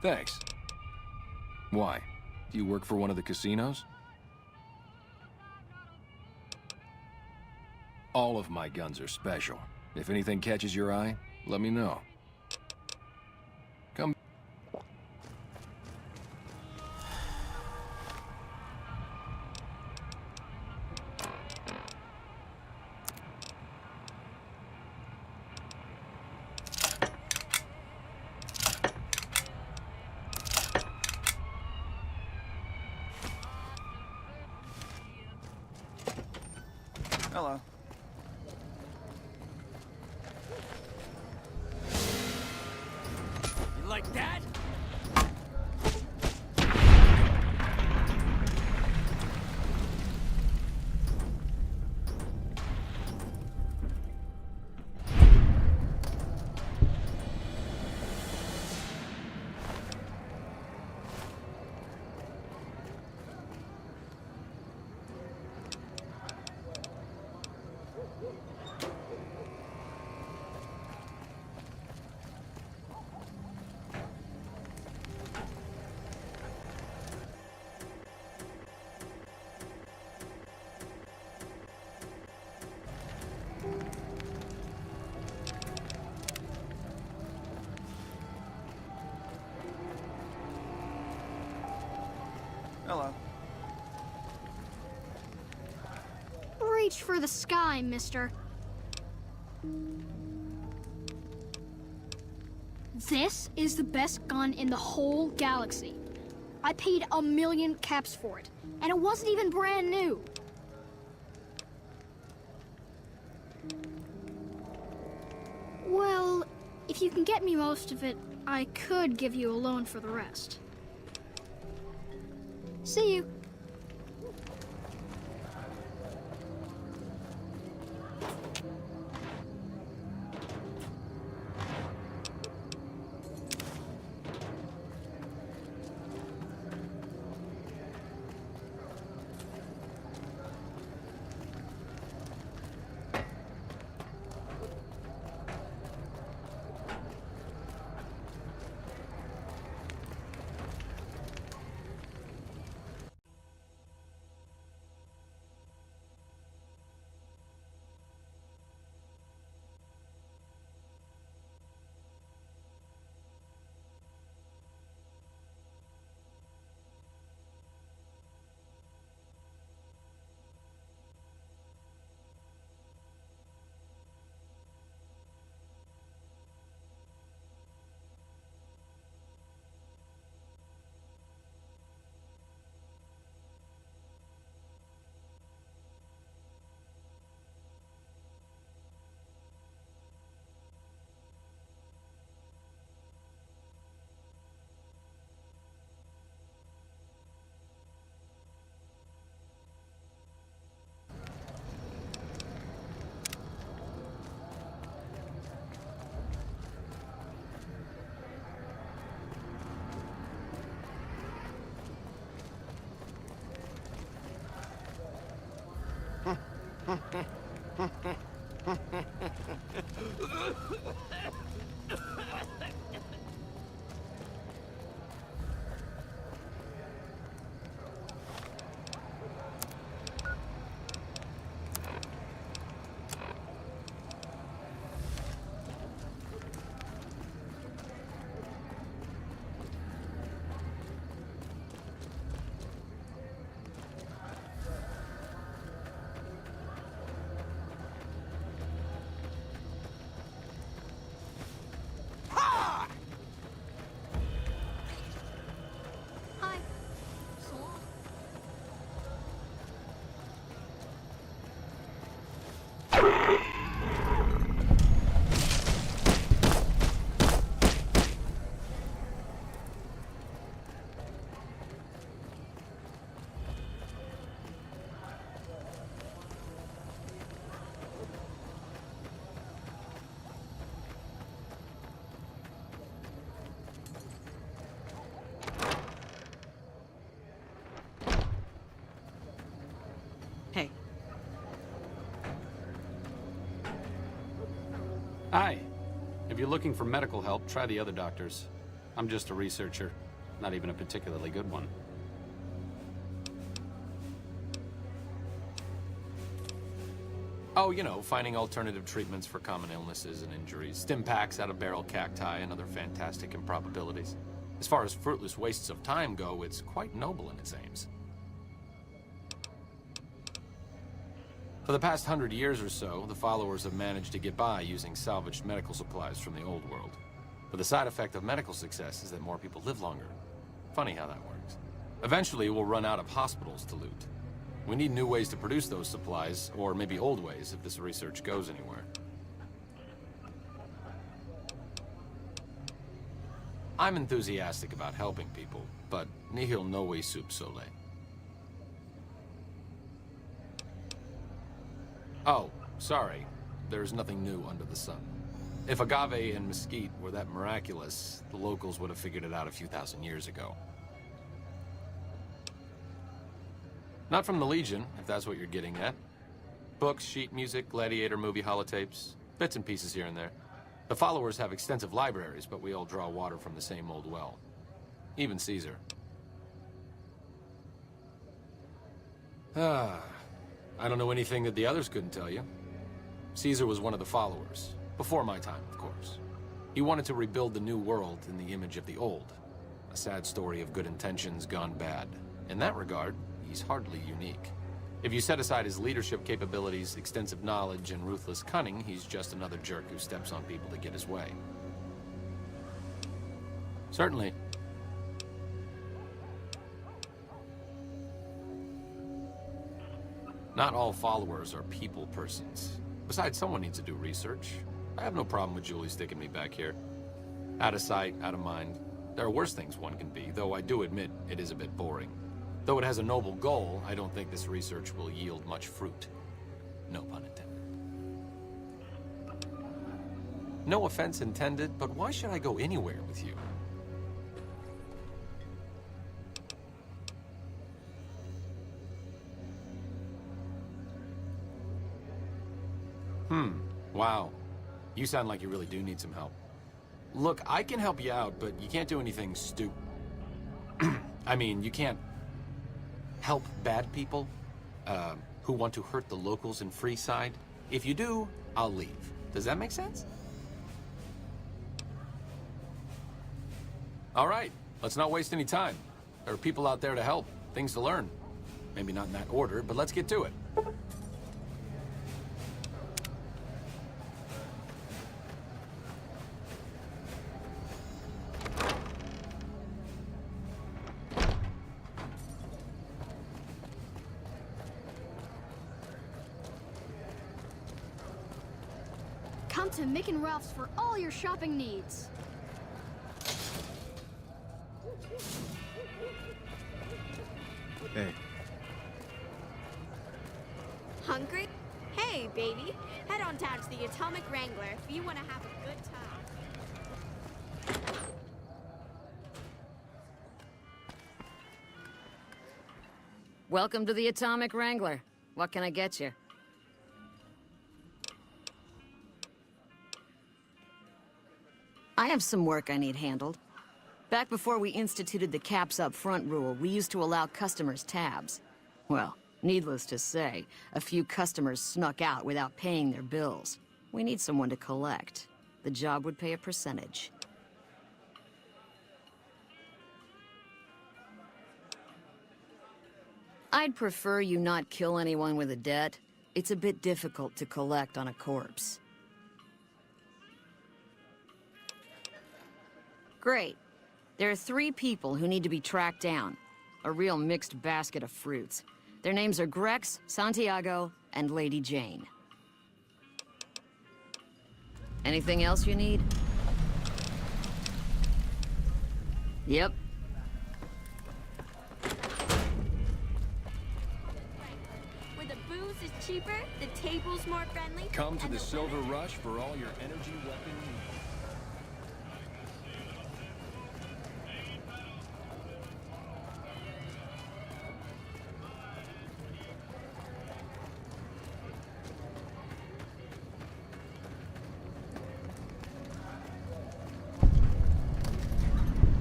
Thanks. Why? Do you work for one of the casinos? All of my guns are special. If anything catches your eye, let me know. Come. like that? Hello. Reach for the sky, mister. This is the best gun in the whole galaxy. I paid 1,000,000 caps for it, and it wasn't even brand new. Well, if you can get me most of it, I could give you a loan for the rest. See you. Hey. Hi. If you're looking for medical help, try the other doctors. I'm just a researcher, not even a particularly good one. Oh, you know, finding alternative treatments for common illnesses and injuries, stim packs out of barrel cacti, and other fantastic improbabilities. As far as fruitless wastes of time go, it's quite noble in its aims. For the past 100 years or so, the followers have managed to get by using salvaged medical supplies from the old world. But the side effect of medical success is that more people live longer. Funny how that works. Eventually, we'll run out of hospitals to loot. We need new ways to produce those supplies, or maybe old ways if this research goes anywhere. I'm enthusiastic about helping people, but nihil novi sub sole. Oh, sorry. There's nothing new under the sun. If agave and mesquite were that miraculous, the locals would have figured it out a few thousand years ago. Not from the Legion, if that's what you're getting at. Books, sheet music, gladiator movie holotapes, bits and pieces here and there. The followers have extensive libraries, but we all draw water from the same old well. Even Caesar. I don't know anything that the others couldn't tell you. Caesar was one of the followers. Before my time, of course. He wanted to rebuild the new world in the image of the old. A sad story of good intentions gone bad. In that regard, he's hardly unique. If you set aside his leadership capabilities, extensive knowledge, and ruthless cunning, he's just another jerk who steps on people to get his way. Certainly. Not all followers are people persons. Besides, someone needs to do research. I have no problem with Julie sticking me back here. Out of sight, out of mind. There are worse things one can be, though I do admit it is a bit boring. Though it has a noble goal, I don't think this research will yield much fruit. No pun intended. No offense intended, but why should I go anywhere with you? Wow. You sound like you really do need some help. Look, I can help you out, but you can't do anything stupid. I mean, you can't help bad people who want to hurt the locals in Freeside. If you do, I'll leave. Does that make sense? All right, let's not waste any time. There are people out there to help, things to learn. Maybe not in that order, but let's get to it. Come to Mick and Ralph's for all your shopping needs. Hey. Hungry? Hey, baby. Head on down to the Atomic Wrangler if you want to have a good time. Welcome to the Atomic Wrangler. What can I get you? I have some work I need handled. Back before we instituted the caps up front rule, we used to allow customers tabs. Well, needless to say, a few customers snuck out without paying their bills. We need someone to collect. The job would pay a percentage. I'd prefer you not kill anyone with a debt. It's a bit difficult to collect on a corpse. Great. There are 3 people who need to be tracked down. A real mixed basket of fruits. Their names are Grex, Santiago, and Lady Jane. Anything else you need? Yep. Where the booze is cheaper, the table's more friendly. Come to the Silver Rush for all your energy weapon needs.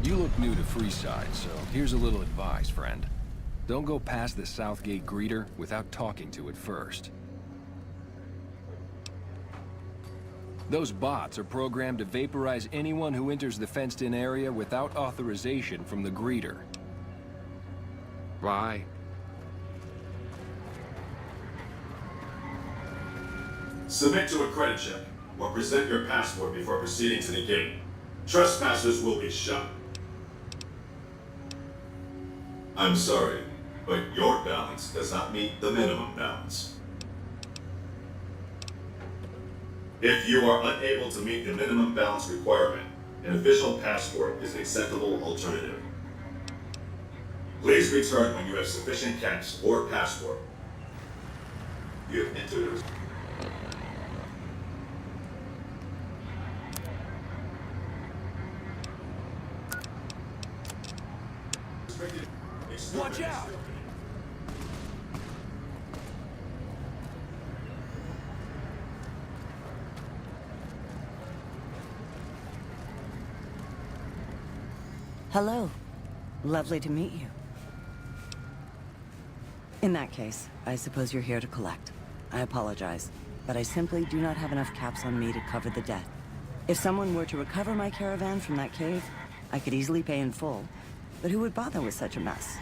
You look new to Freeside, so here's a little advice, friend. Don't go past the Southgate greeter without talking to it first. Those bots are programmed to vaporize anyone who enters the fenced-in area without authorization from the greeter. Why? Submit to a credit check, or present your passport before proceeding to the gate. Trespassers will be shot. I'm sorry, but your balance does not meet the minimum balance. If you are unable to meet the minimum balance requirement, An official passport is an acceptable alternative. Please return when you have sufficient caps or passport. You have entered a... Watch out! Hello. Lovely to meet you. In that case, I suppose you're here to collect. I apologize, but I simply do not have enough caps on me to cover the debt. If someone were to recover my caravan from that cave, I could easily pay in full, but who would bother with such a mess?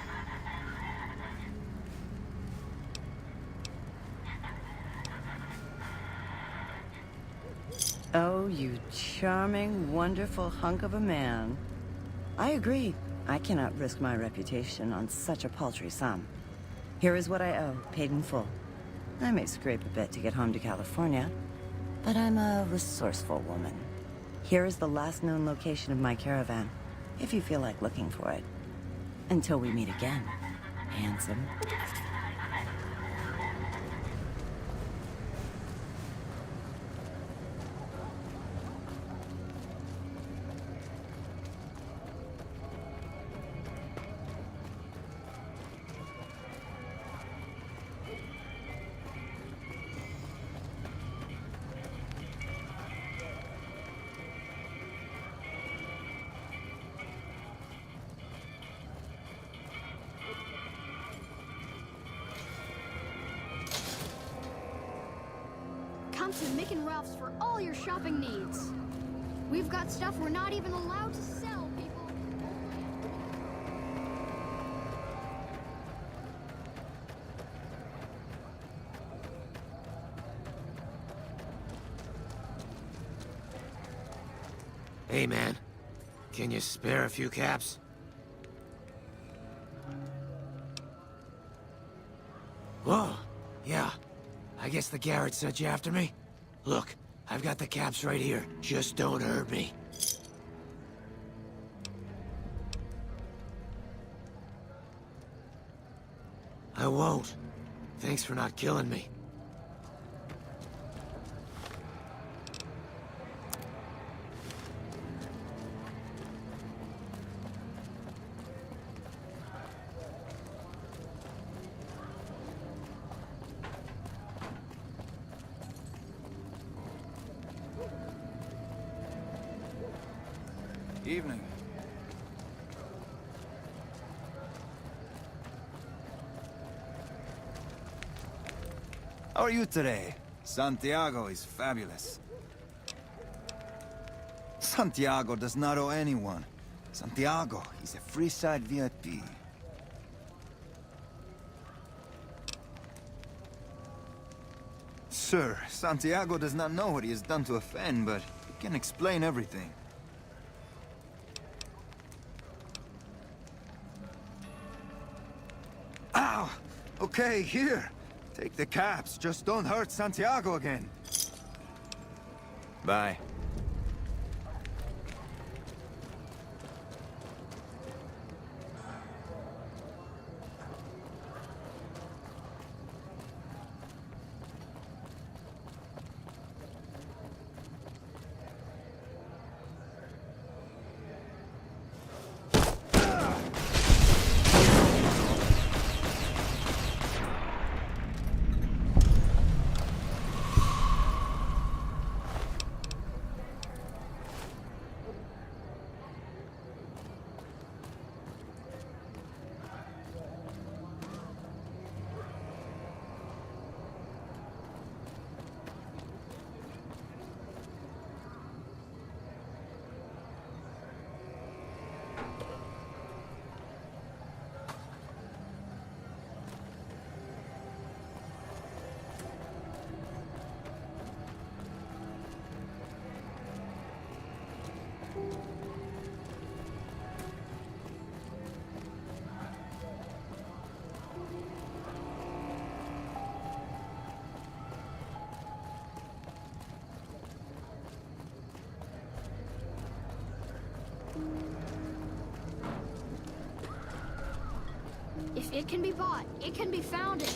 Oh, you charming, wonderful hunk of a man. I agree. I cannot risk my reputation on such a paltry sum. Here is what I owe, paid in full. I may scrape a bit to get home to California, but I'm a resourceful woman. Here is the last known location of my caravan, if you feel like looking for it. Until we meet again, handsome. Come to Mick and Ralph's for all your shopping needs. We've got stuff we're not even allowed to sell, people. Hey, man. Can you spare a few caps? Whoa. Yeah. I guess the Garrett sent you after me? Look, I've got the caps right here. Just don't hurt me. I won't. Thanks for not killing me. Evening. How are you today? Santiago is fabulous. Santiago does not owe anyone. Santiago is a free-side VIP. Sir, Santiago does not know what he has done to offend, but he can explain everything. Ow! Okay, here. Take the caps. Just don't hurt Santiago again. Bye. It can be bought. It can be founded.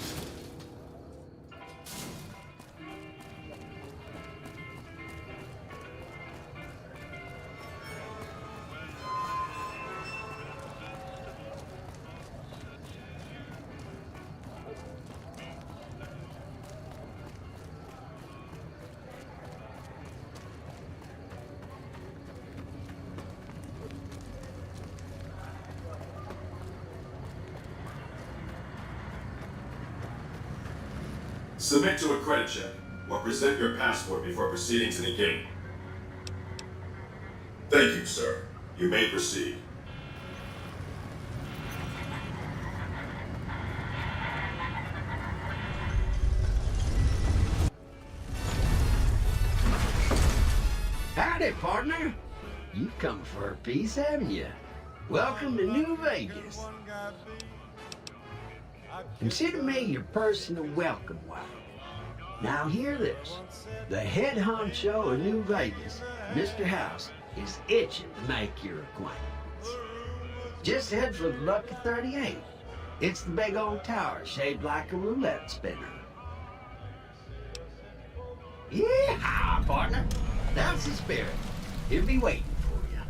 Submit to a credit check or present your passport before proceeding to the gate. Thank you, sir. You may proceed. Howdy, partner. You've come for a piece, haven't you? Welcome to New Vegas. Consider me your personal welcome wagon. Now hear this. The head honcho of New Vegas, Mr. House, is itching to make your acquaintance. Just head for the Lucky 38. It's the big old tower shaped like a roulette spinner. Yeah, partner. That's the spirit. He'll be waiting for you.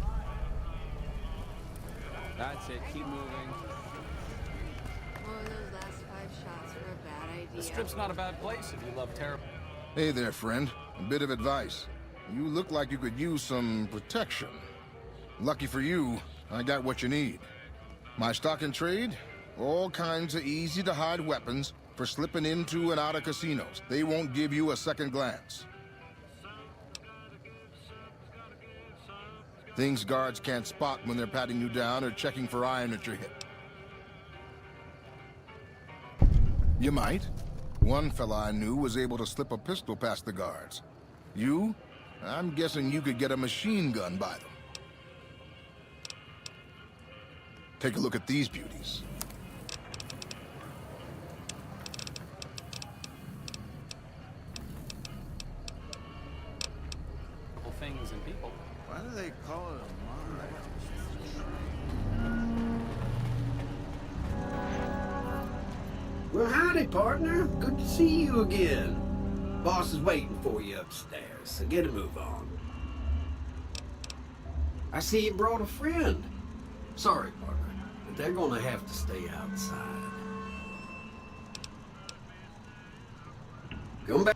That's it. Keep moving. Those last 5 shots were a bad idea. The Strip's not a bad place if you love terror. Hey there, friend. A bit of advice. You look like you could use some protection. Lucky for you, I got what you need. My stock and trade? All kinds of easy-to-hide weapons for slipping into and out of casinos. They won't give you a second glance. Things guards can't spot when they're patting you down or checking for iron at your hip. You might. One fella I knew was able to slip a pistol past the guards. You? I'm guessing you could get a machine gun by them. Take a look at these beauties. Things and people. Why do they call it a Well, howdy, partner. Good to see you again. Boss is waiting for you upstairs, so get a move on. I see you brought a friend. Sorry, partner, but they're gonna have to stay outside. Come back.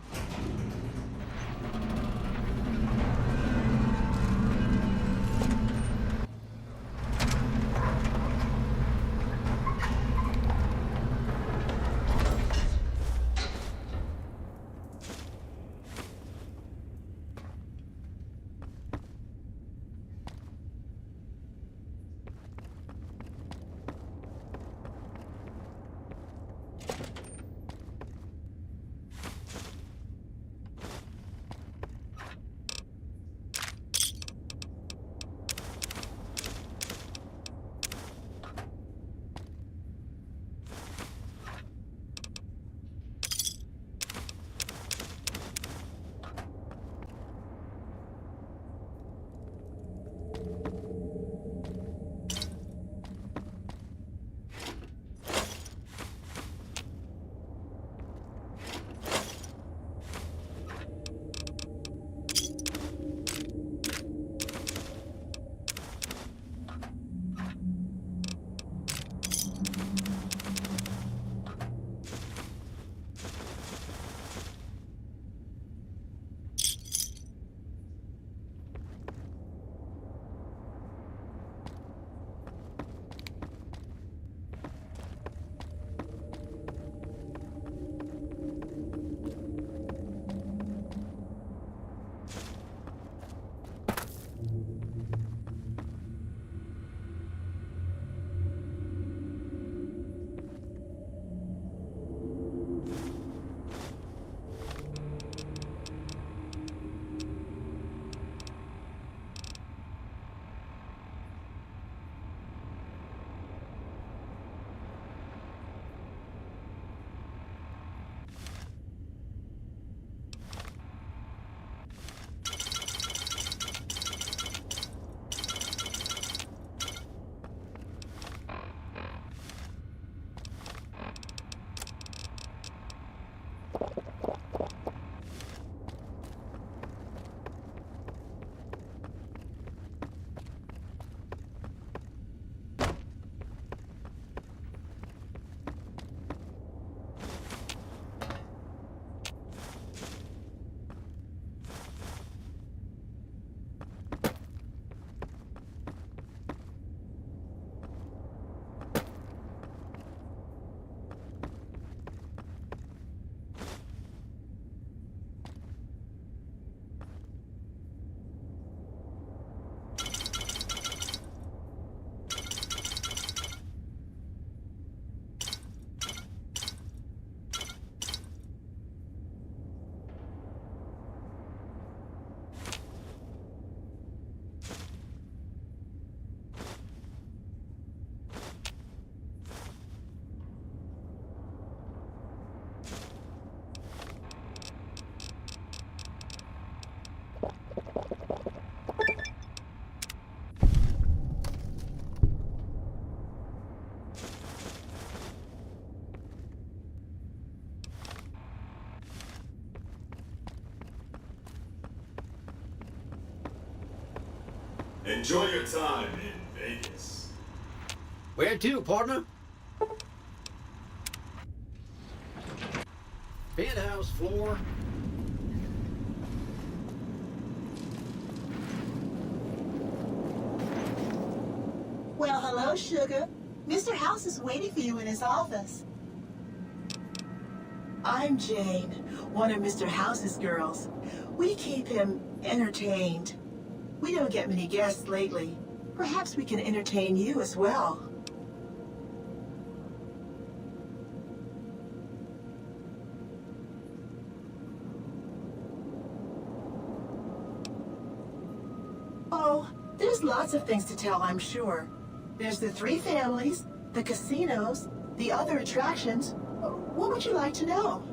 Enjoy your time in Vegas. Where to, partner? Penthouse floor. Well, hello, sugar. Mr. House is waiting for you in his office. I'm Jane, one of Mr. House's girls. We keep him entertained. We don't get many guests lately. Perhaps we can entertain you as well. Oh, there's lots of things to tell, I'm sure. There's the 3 families, the casinos, the other attractions. What would you like to know?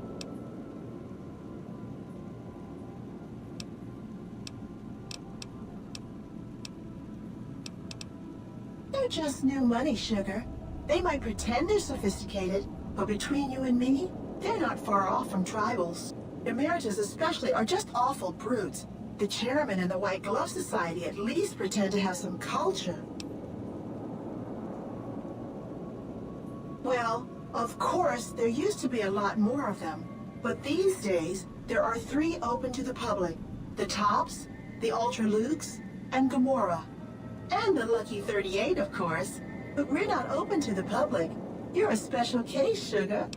They're just new money, sugar. They might pretend they're sophisticated, but between you and me, they're not far off from tribals. Emeritus especially are just awful brutes. The chairman and the White Glove Society at least pretend to have some culture. Well, of course, there used to be a lot more of them. But these days, there are 3 open to the public. The Tops, the Ultra Lukes, and Gamora. And the Lucky 38, of course. But we're not open to the public. You're a special case, sugar.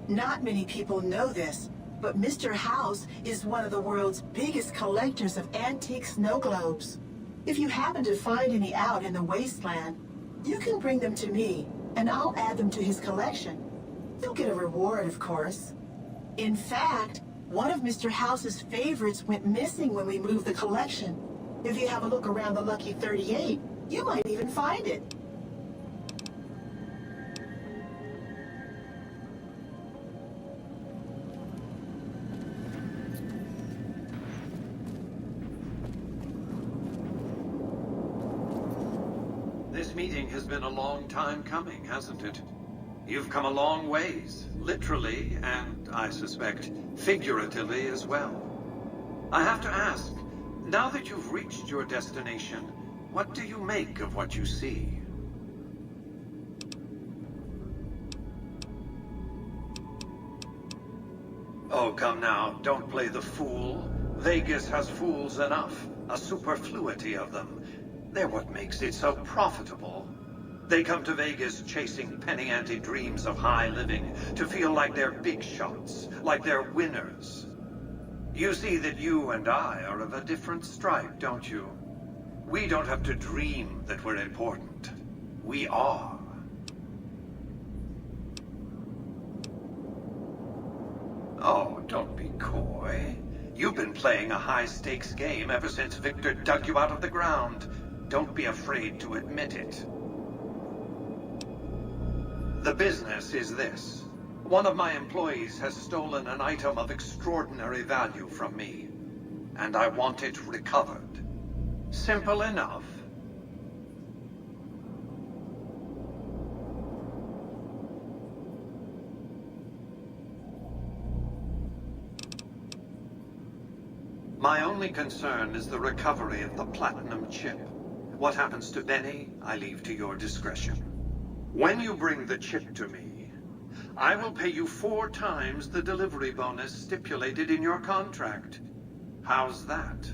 Not many people know this, but Mr. House is one of the world's biggest collectors of antique snow globes. If you happen to find any out in the wasteland, you can bring them to me, and I'll add them to his collection. You'll get a reward, of course. In fact, one of Mr. House's favorites went missing when we moved the collection. If you have a look around the Lucky 38, you might even find it. This meeting has been a long time coming, hasn't it? You've come a long ways, literally, and I suspect figuratively as well. I have to ask, now that you've reached your destination, what do you make of what you see? Oh, come now, don't play the fool. Vegas has fools enough, a superfluity of them. They're what makes it so profitable. They come to Vegas chasing penny-ante dreams of high living, to feel like they're big shots, like they're winners. You see that you and I are of a different stripe, don't you? We don't have to dream that we're important. We are. Oh, don't be coy. You've been playing a high-stakes game ever since Victor dug you out of the ground. Don't be afraid to admit it. The business is this. One of my employees has stolen an item of extraordinary value from me, and I want it recovered. Simple enough. My only concern is the recovery of the platinum chip. What happens to Benny, I leave to your discretion. When you bring the chip to me, I will pay you 4 times the delivery bonus stipulated in your contract. How's that?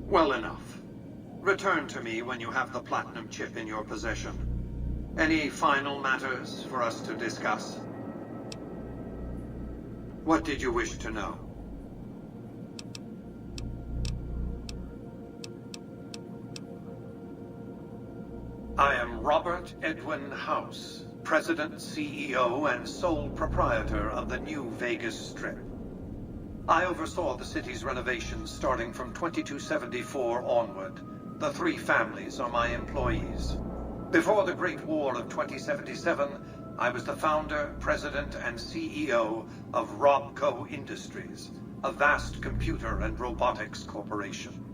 Well enough. Return to me when you have the platinum chip in your possession. Any final matters for us to discuss? What did you wish to know? I am Robert Edwin House, President, CEO, and sole proprietor of the new Vegas Strip. I oversaw the city's renovations starting from 2274 onward. The 3 families are my employees. Before the Great War of 2077, I was the founder, president, and CEO of Robco Industries, a vast computer and robotics corporation.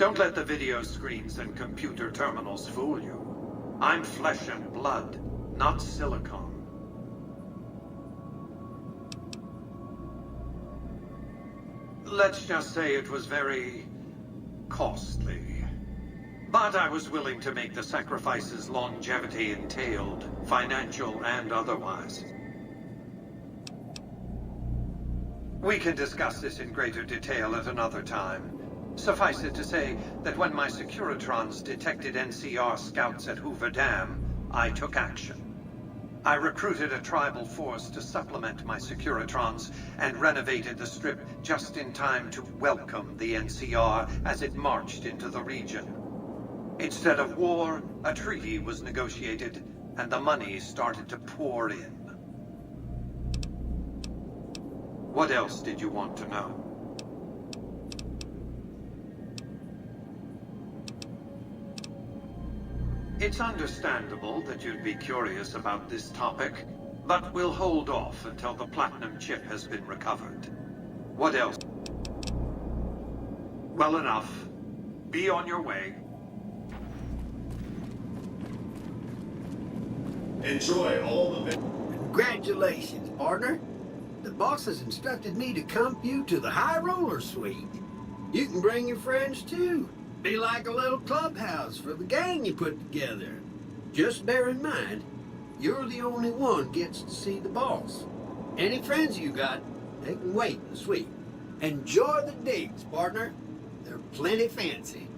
Don't let the video screens and computer terminals fool you. I'm flesh and blood, not silicone. Let's just say it was very costly. But I was willing to make the sacrifices longevity entailed, financial and otherwise. We can discuss this in greater detail at another time. Suffice it to say that when my Securitrons detected NCR scouts at Hoover Dam, I took action. I recruited a tribal force to supplement my Securitrons and renovated the strip just in time to welcome the NCR as it marched into the region. Instead of war, a treaty was negotiated, and the money started to pour in. What else did you want to know? It's understandable that you'd be curious about this topic, but we'll hold off until the platinum chip has been recovered. What else? Well enough. Be on your way. Enjoy all the... Congratulations, partner. The boss has instructed me to come you to the High Roller Suite. You can bring your friends too. Be like a little clubhouse for the gang you put together. Just bear in mind, you're the only one gets to see the boss. Any friends you got, they can wait in the suite. Enjoy the digs, partner. They're plenty fancy.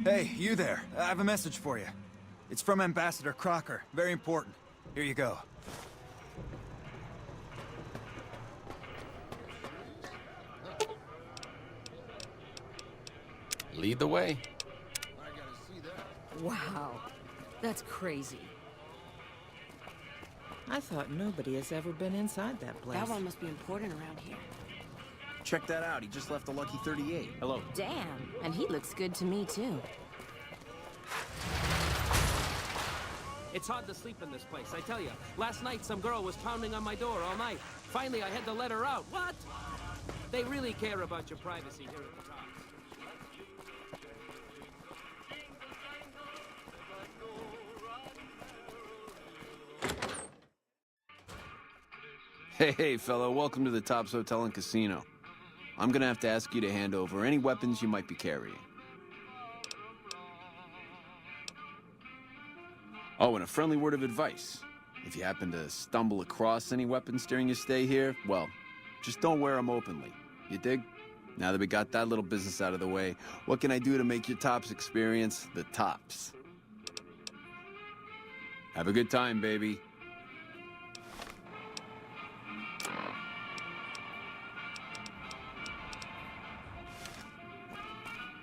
Hey, you there. I have a message for you. It's from Ambassador Crocker. Very important. Here you go. Lead the way. Wow. That's crazy. I thought nobody has ever been inside that place. That one must be important around here. Check that out. He just left a lucky 38. Hello. Damn, and he looks good to me too. It's hard to sleep in this place, I tell you. Last night, some girl was pounding on my door all night. Finally, I had to let her out. What? They really care about your privacy here at the top. Hey, fellow. Welcome to the Tops Hotel and Casino. I'm gonna have to ask you to hand over any weapons you might be carrying. Oh, and a friendly word of advice. If you happen to stumble across any weapons during your stay here, well, just don't wear them openly. You dig? Now that we got that little business out of the way, what can I do to make your Tops experience the tops? Have a good time, baby.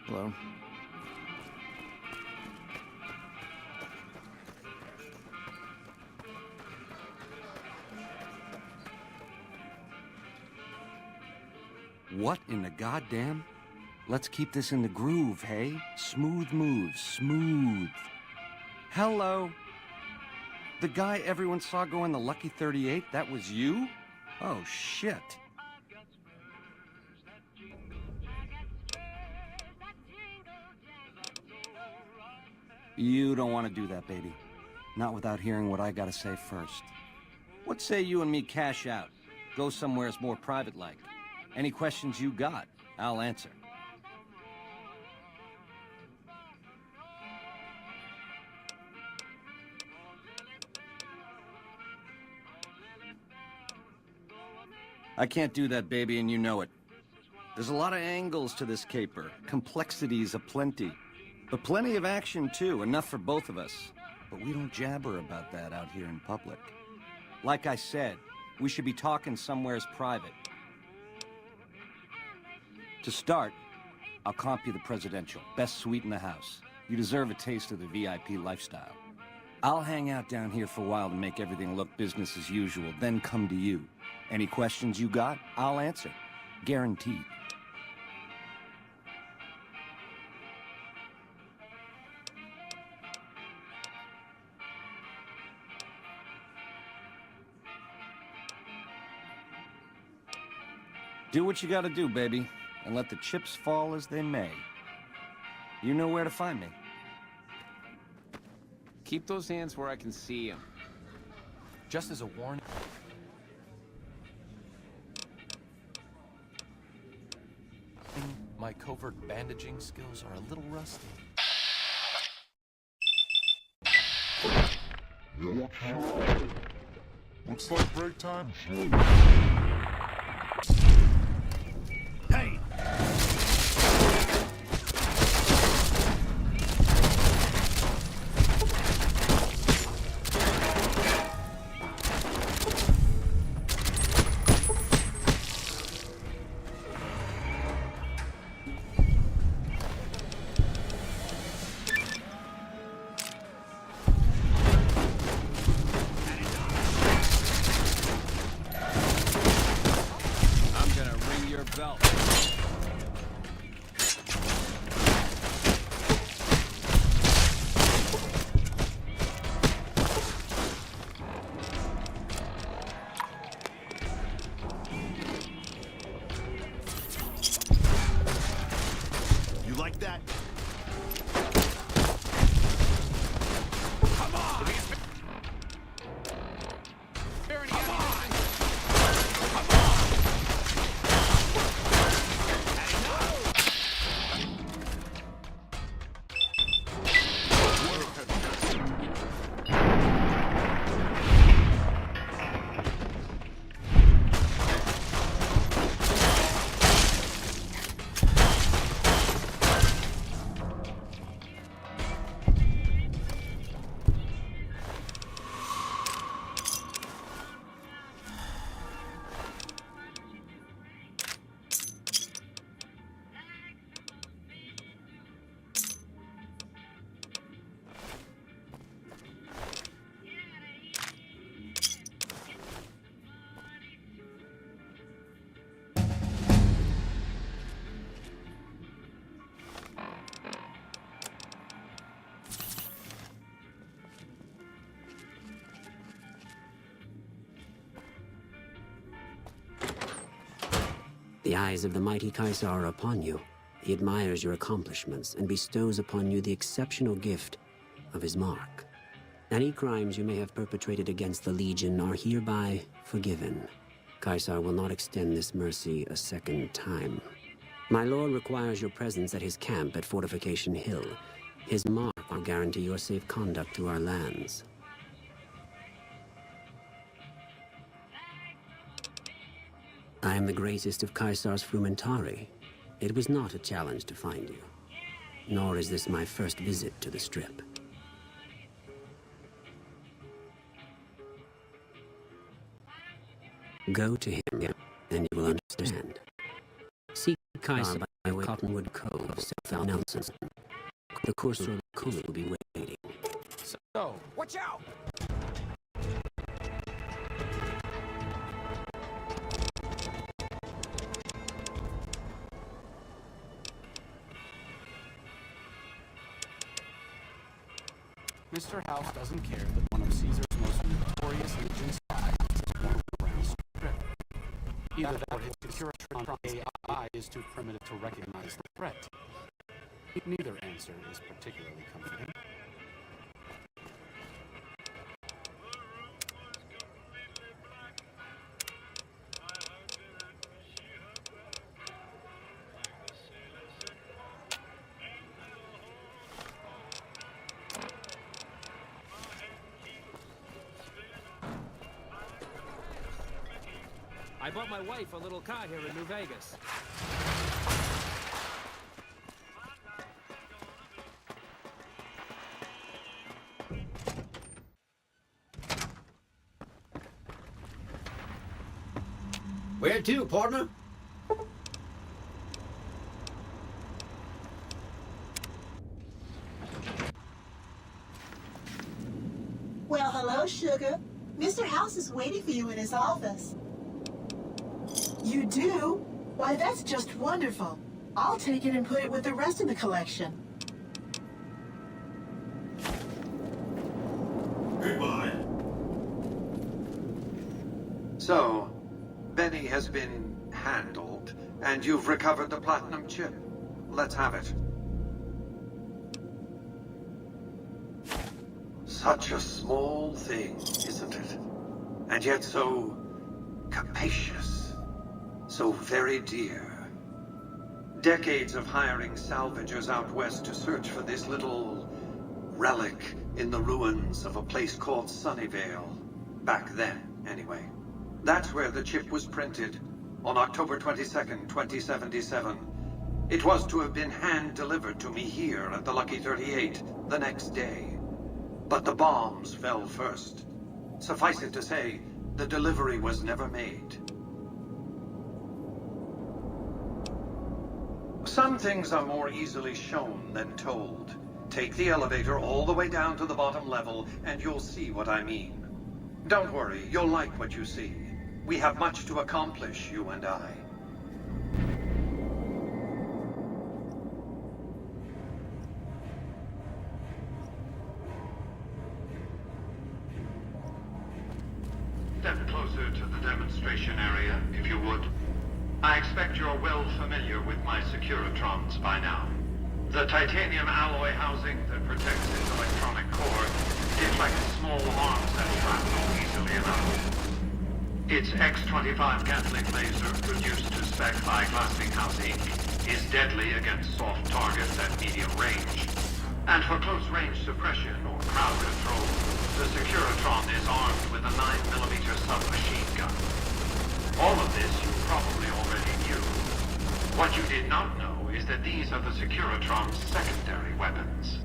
Hello? What in the goddamn? Let's keep this in the groove, hey? Smooth moves, smooth. Hello? The guy everyone saw go in the Lucky 38, that was you? Oh, shit. You don't want to do that, baby. Not without hearing what I gotta say first. What say you and me cash out? Go somewheres more private-like. Any questions you got, I'll answer. I can't do that, baby, and you know it. There's a lot of angles to this caper, complexities aplenty. But plenty of action, too, enough for both of us. But we don't jabber about that out here in public. Like I said, we should be talking somewheres private. To start, I'll comp you the presidential, best suite in the house. You deserve a taste of the VIP lifestyle. I'll hang out down here for a while to make everything look business as usual, then come to you. Any questions you got, I'll answer. Guaranteed. Do what you gotta do, baby, and let the chips fall as they may. You know where to find me. Keep those hands where I can see them. Just as a warning... My covert bandaging skills are a little rusty. Looks like break time. Hey! The eyes of the mighty Caesar are upon you. He admires your accomplishments and bestows upon you the exceptional gift of his mark. Any crimes you may have perpetrated against the Legion are hereby forgiven. Caesar will not extend this mercy a second time. My lord requires your presence at his camp at Fortification Hill. His mark will guarantee your safe conduct through our lands. I am the greatest of Caesar's frumentari. It was not a challenge to find you. Nor is this my first visit to the Strip. Go to him, and you will understand. Seek Caesar by way of Cottonwood Cove, South Nelson. The Corsair Kulu will be waiting. So, watch out! Mr. House doesn't care that one of Caesar's most notorious Legion spies is wandered around Strip. Either that or his Curatron AI is too primitive to recognize the threat. Neither answer is particularly comforting. I bought my wife a little car here in New Vegas. Where to, partner? Well, hello, sugar. Mr. House is waiting for you in his office. You do? Why, that's just wonderful. I'll take it and put it with the rest of the collection. Goodbye. So, Benny has been handled, and you've recovered the platinum chip. Let's have it. Such a small thing, isn't it? And yet so capacious, so very dear. Decades of hiring salvagers out west to search for this little relic in the ruins of a place called Sunnyvale. Back then, anyway. That's where the chip was printed, on October 22nd, 2077. It was to have been hand-delivered to me here at the Lucky 38 the next day. But the bombs fell first. Suffice it to say, the delivery was never made. Some things are more easily shown than told. Take the elevator all the way down to the bottom level, and you'll see what I mean. Don't worry, you'll like what you see. We have much to accomplish, you and I. Step closer to the demonstration area, if you would. I expect you're well familiar with my Securitrons by now. The titanium alloy housing that protects its electronic core is like a small arms that shrapnel easily enough. Its X-25 Gatling laser, reduced to spec by Glassinghouse Inc., is deadly against soft targets at medium range. And for close-range suppression or crowd control, the Securitron is armed with a 9mm submachine gun. All of this you probably already knew. What you did not know is that these are the Securitron's secondary weapons.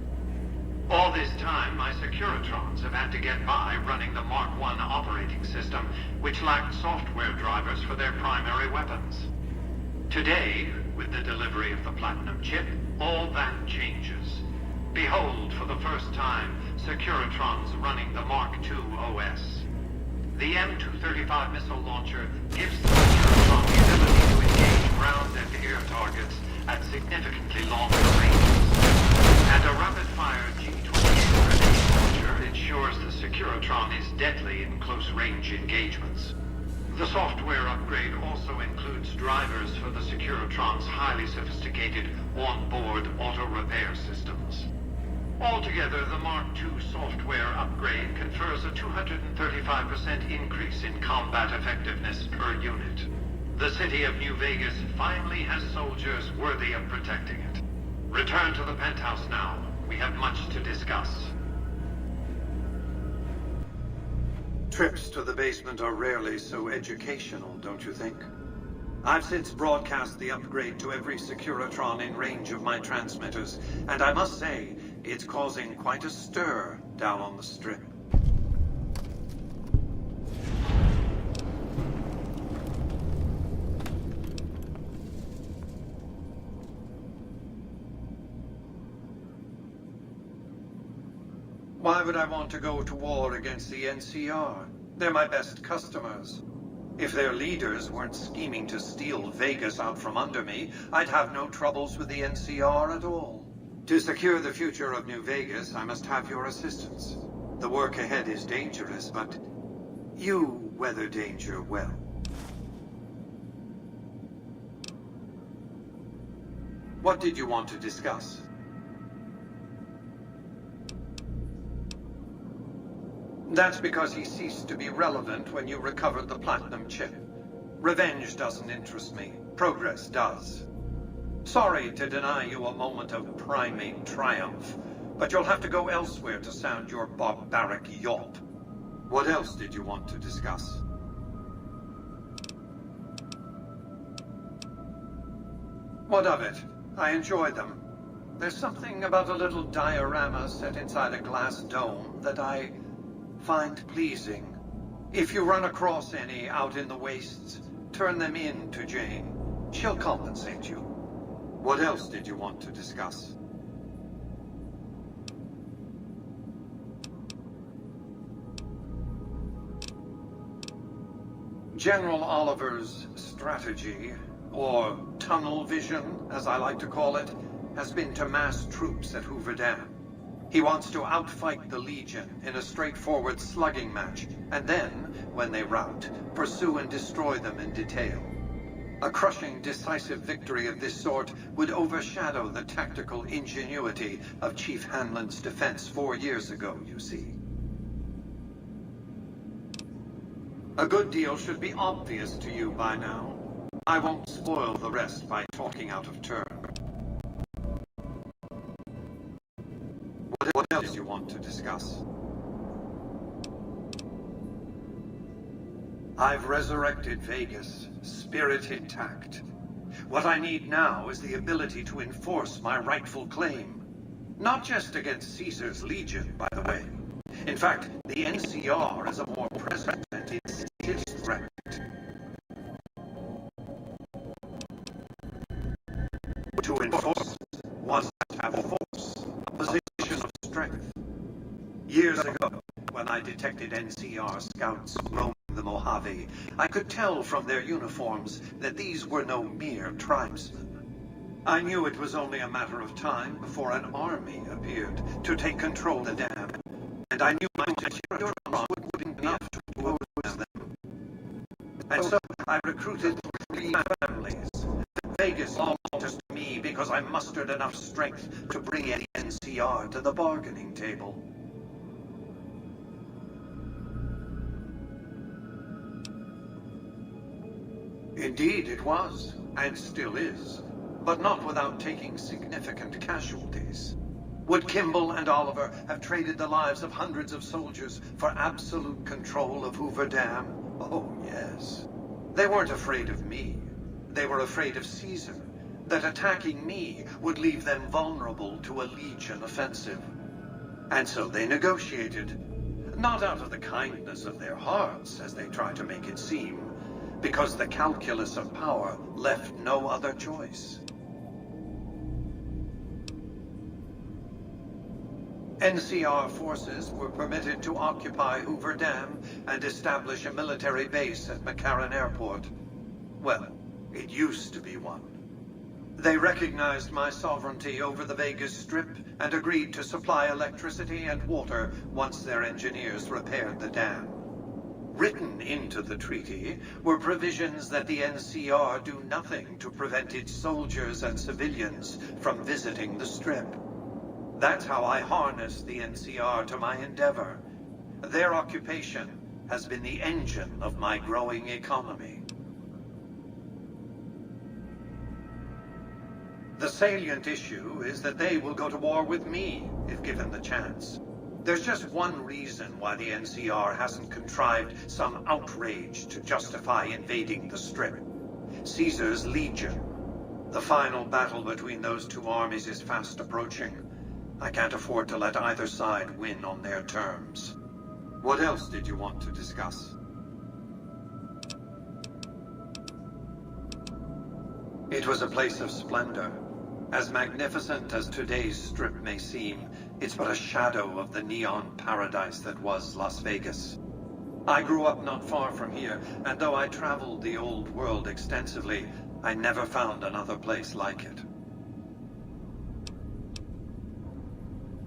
All this time, my Securitrons have had to get by running the Mark I operating system, which lacked software drivers for their primary weapons. Today, with the delivery of the Platinum chip, all that changes. Behold, for the first time, Securitrons running the Mark II OS. The M235 missile launcher gives the Securitron the ability to engage ground and air targets at significantly longer ranges. And a rapid-fire G-28 grenade launcher ensures the Securitron is deadly in close-range engagements. The software upgrade also includes drivers for the Securitron's highly sophisticated on-board auto-repair systems. Altogether, the Mark II software upgrade confers a 235% increase in combat effectiveness per unit. The city of New Vegas finally has soldiers worthy of protecting it. Return to the penthouse now. We have much to discuss. Trips to the basement are rarely so educational, don't you think? I've since broadcast the upgrade to every Securitron in range of my transmitters, and I must say, it's causing quite a stir down on the Strip. Why would I want to go to war against the NCR? They're my best customers. If their leaders weren't scheming to steal Vegas out from under me, I'd have no troubles with the NCR at all. To secure the future of New Vegas, I must have your assistance. The work ahead is dangerous, but you weather danger well. What did you want to discuss? That's because he ceased to be relevant when you recovered the Platinum chip. Revenge doesn't interest me. Progress does. Sorry to deny you a moment of primate triumph, but you'll have to go elsewhere to sound your barbaric yawp. What else did you want to discuss? What of it? I enjoy them. There's something about a little diorama set inside a glass dome that I find pleasing. If you run across any out in the wastes, turn them in to Jane. She'll compensate you. What else did you want to discuss? General Oliver's strategy, or tunnel vision, as I like to call it, has been to mass troops at Hoover Dam. He wants to outfight the Legion in a straightforward slugging match, and then, when they rout, pursue and destroy them in detail. A crushing, decisive victory of this sort would overshadow the tactical ingenuity of Chief Hanlon's defense 4 years ago, you see. A good deal should be obvious to you by now. I won't spoil the rest by talking out of turn. What else do you want to discuss? I've resurrected Vegas, spirit intact. What I need now is the ability to enforce my rightful claim. Not just against Caesar's Legion, by the way. In fact, the NCR is a more present and insidious threat. To enforce, one must have force, a position of strength. Years ago, when I detected NCR scouts roaming the Mojave, I could tell from their uniforms that these were no mere tribesmen. I knew it was only a matter of time before an army appeared to take control of the dam, and I knew my security wouldn't be enough to oppose them. And so I recruited 3 families. Vegas belonged just to me because I mustered enough strength to bring the NCR to the bargaining table. Indeed it was, and still is, but not without taking significant casualties. Would Kimball and Oliver have traded the lives of hundreds of soldiers for absolute control of Hoover Dam? Oh, yes. They weren't afraid of me. They were afraid of Caesar, that attacking me would leave them vulnerable to a Legion offensive. And so they negotiated, not out of the kindness of their hearts, as they try to make it seem, because the calculus of power left no other choice. NCR forces were permitted to occupy Hoover Dam and establish a military base at McCarran Airport. Well, it used to be one. They recognized my sovereignty over the Vegas Strip and agreed to supply electricity and water once their engineers repaired the dam. Written into the treaty were provisions that the NCR do nothing to prevent its soldiers and civilians from visiting the Strip. That's how I harnessed the NCR to my endeavor. Their occupation has been the engine of my growing economy. The salient issue is that they will go to war with me if given the chance. There's just one reason why the NCR hasn't contrived some outrage to justify invading the Strip. Caesar's Legion. The final battle between those two armies is fast approaching. I can't afford to let either side win on their terms. What else did you want to discuss? It was a place of splendor. As magnificent as today's Strip may seem, it's but a shadow of the neon paradise that was Las Vegas. I grew up not far from here, and though I traveled the old world extensively, I never found another place like it.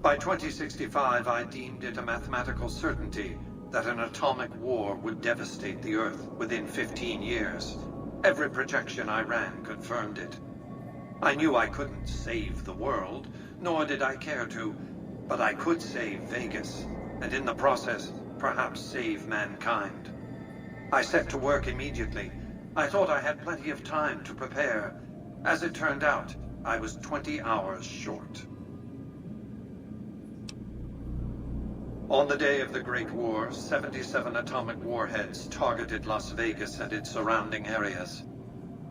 By 2065, I deemed it a mathematical certainty that an atomic war would devastate the Earth within 15 years. Every projection I ran confirmed it. I knew I couldn't save the world, nor did I care to, but I could save Vegas, and in the process, perhaps save mankind. I set to work immediately. I thought I had plenty of time to prepare. As it turned out, I was 20 hours short. On the day of the Great War, 77 atomic warheads targeted Las Vegas and its surrounding areas.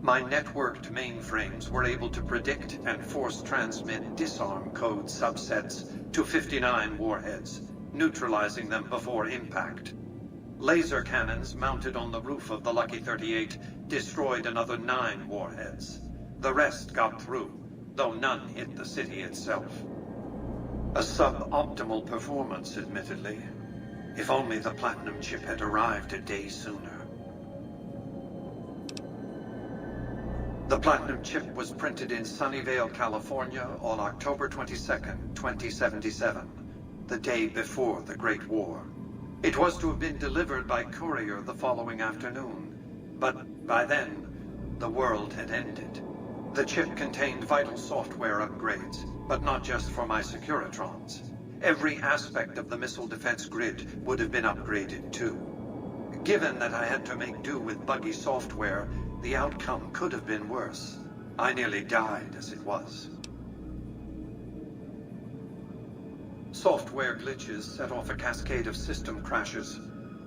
My networked mainframes were able to predict and force transmit disarm code subsets to 59 warheads, neutralizing them before impact. Laser cannons mounted on the roof of the Lucky 38 destroyed another 9 warheads. The rest got through, though none hit the city itself. A suboptimal performance, admittedly. If only the Platinum chip had arrived a day sooner. The Platinum chip was printed in Sunnyvale, California on October 22nd, 2077, the day before the Great War. It was to have been delivered by courier the following afternoon, but by then, the world had ended. The chip contained vital software upgrades, but not just for my Securitrons. Every aspect of the missile defense grid would have been upgraded too. Given that I had to make do with buggy software, the outcome could have been worse. I nearly died as it was. Software glitches set off a cascade of system crashes.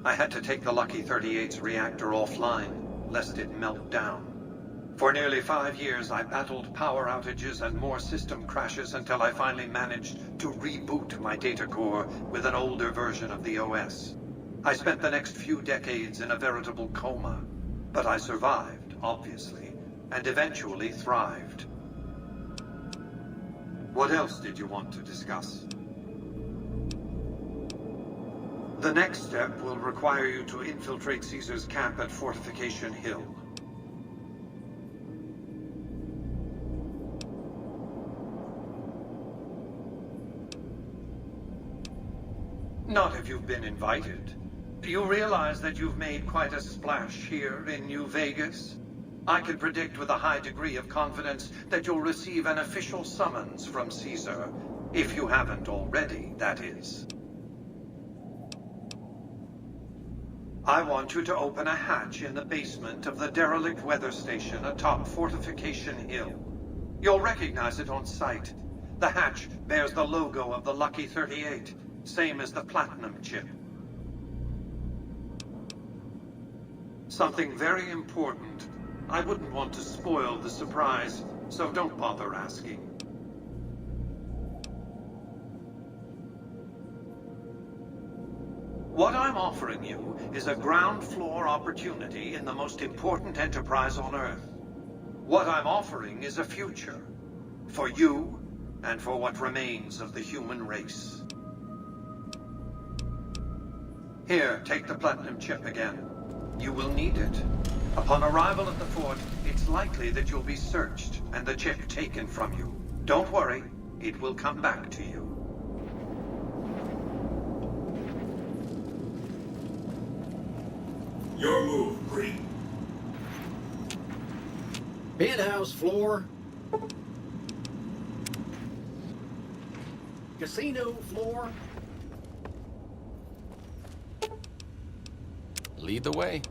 I had to take the Lucky 38's reactor offline, lest it melt down. For nearly 5 years, I battled power outages and more system crashes until I finally managed to reboot my data core with an older version of the OS. I spent the next few decades in a veritable coma, but I survived, obviously, and eventually thrived. What else did you want to discuss? The next step will require you to infiltrate Caesar's camp at Fortification Hill. Not if you've been invited. You realize that you've made quite a splash here in New Vegas? I can predict with a high degree of confidence that you'll receive an official summons from Caesar. If you haven't already, that is. I want you to open a hatch in the basement of the derelict weather station atop Fortification Hill. You'll recognize it on sight. The hatch bears the logo of the Lucky 38, same as the Platinum chip. Something very important. I wouldn't want to spoil the surprise, so don't bother asking. What I'm offering you is a ground floor opportunity in the most important enterprise on Earth. What I'm offering is a future. For you, and for what remains of the human race. Here, take the Platinum chip again. You will need it. Upon arrival at the fort, it's likely that you'll be searched and the chip taken from you. Don't worry, it will come back to you. Your move, Green. Penthouse floor. Casino floor. Lead the way.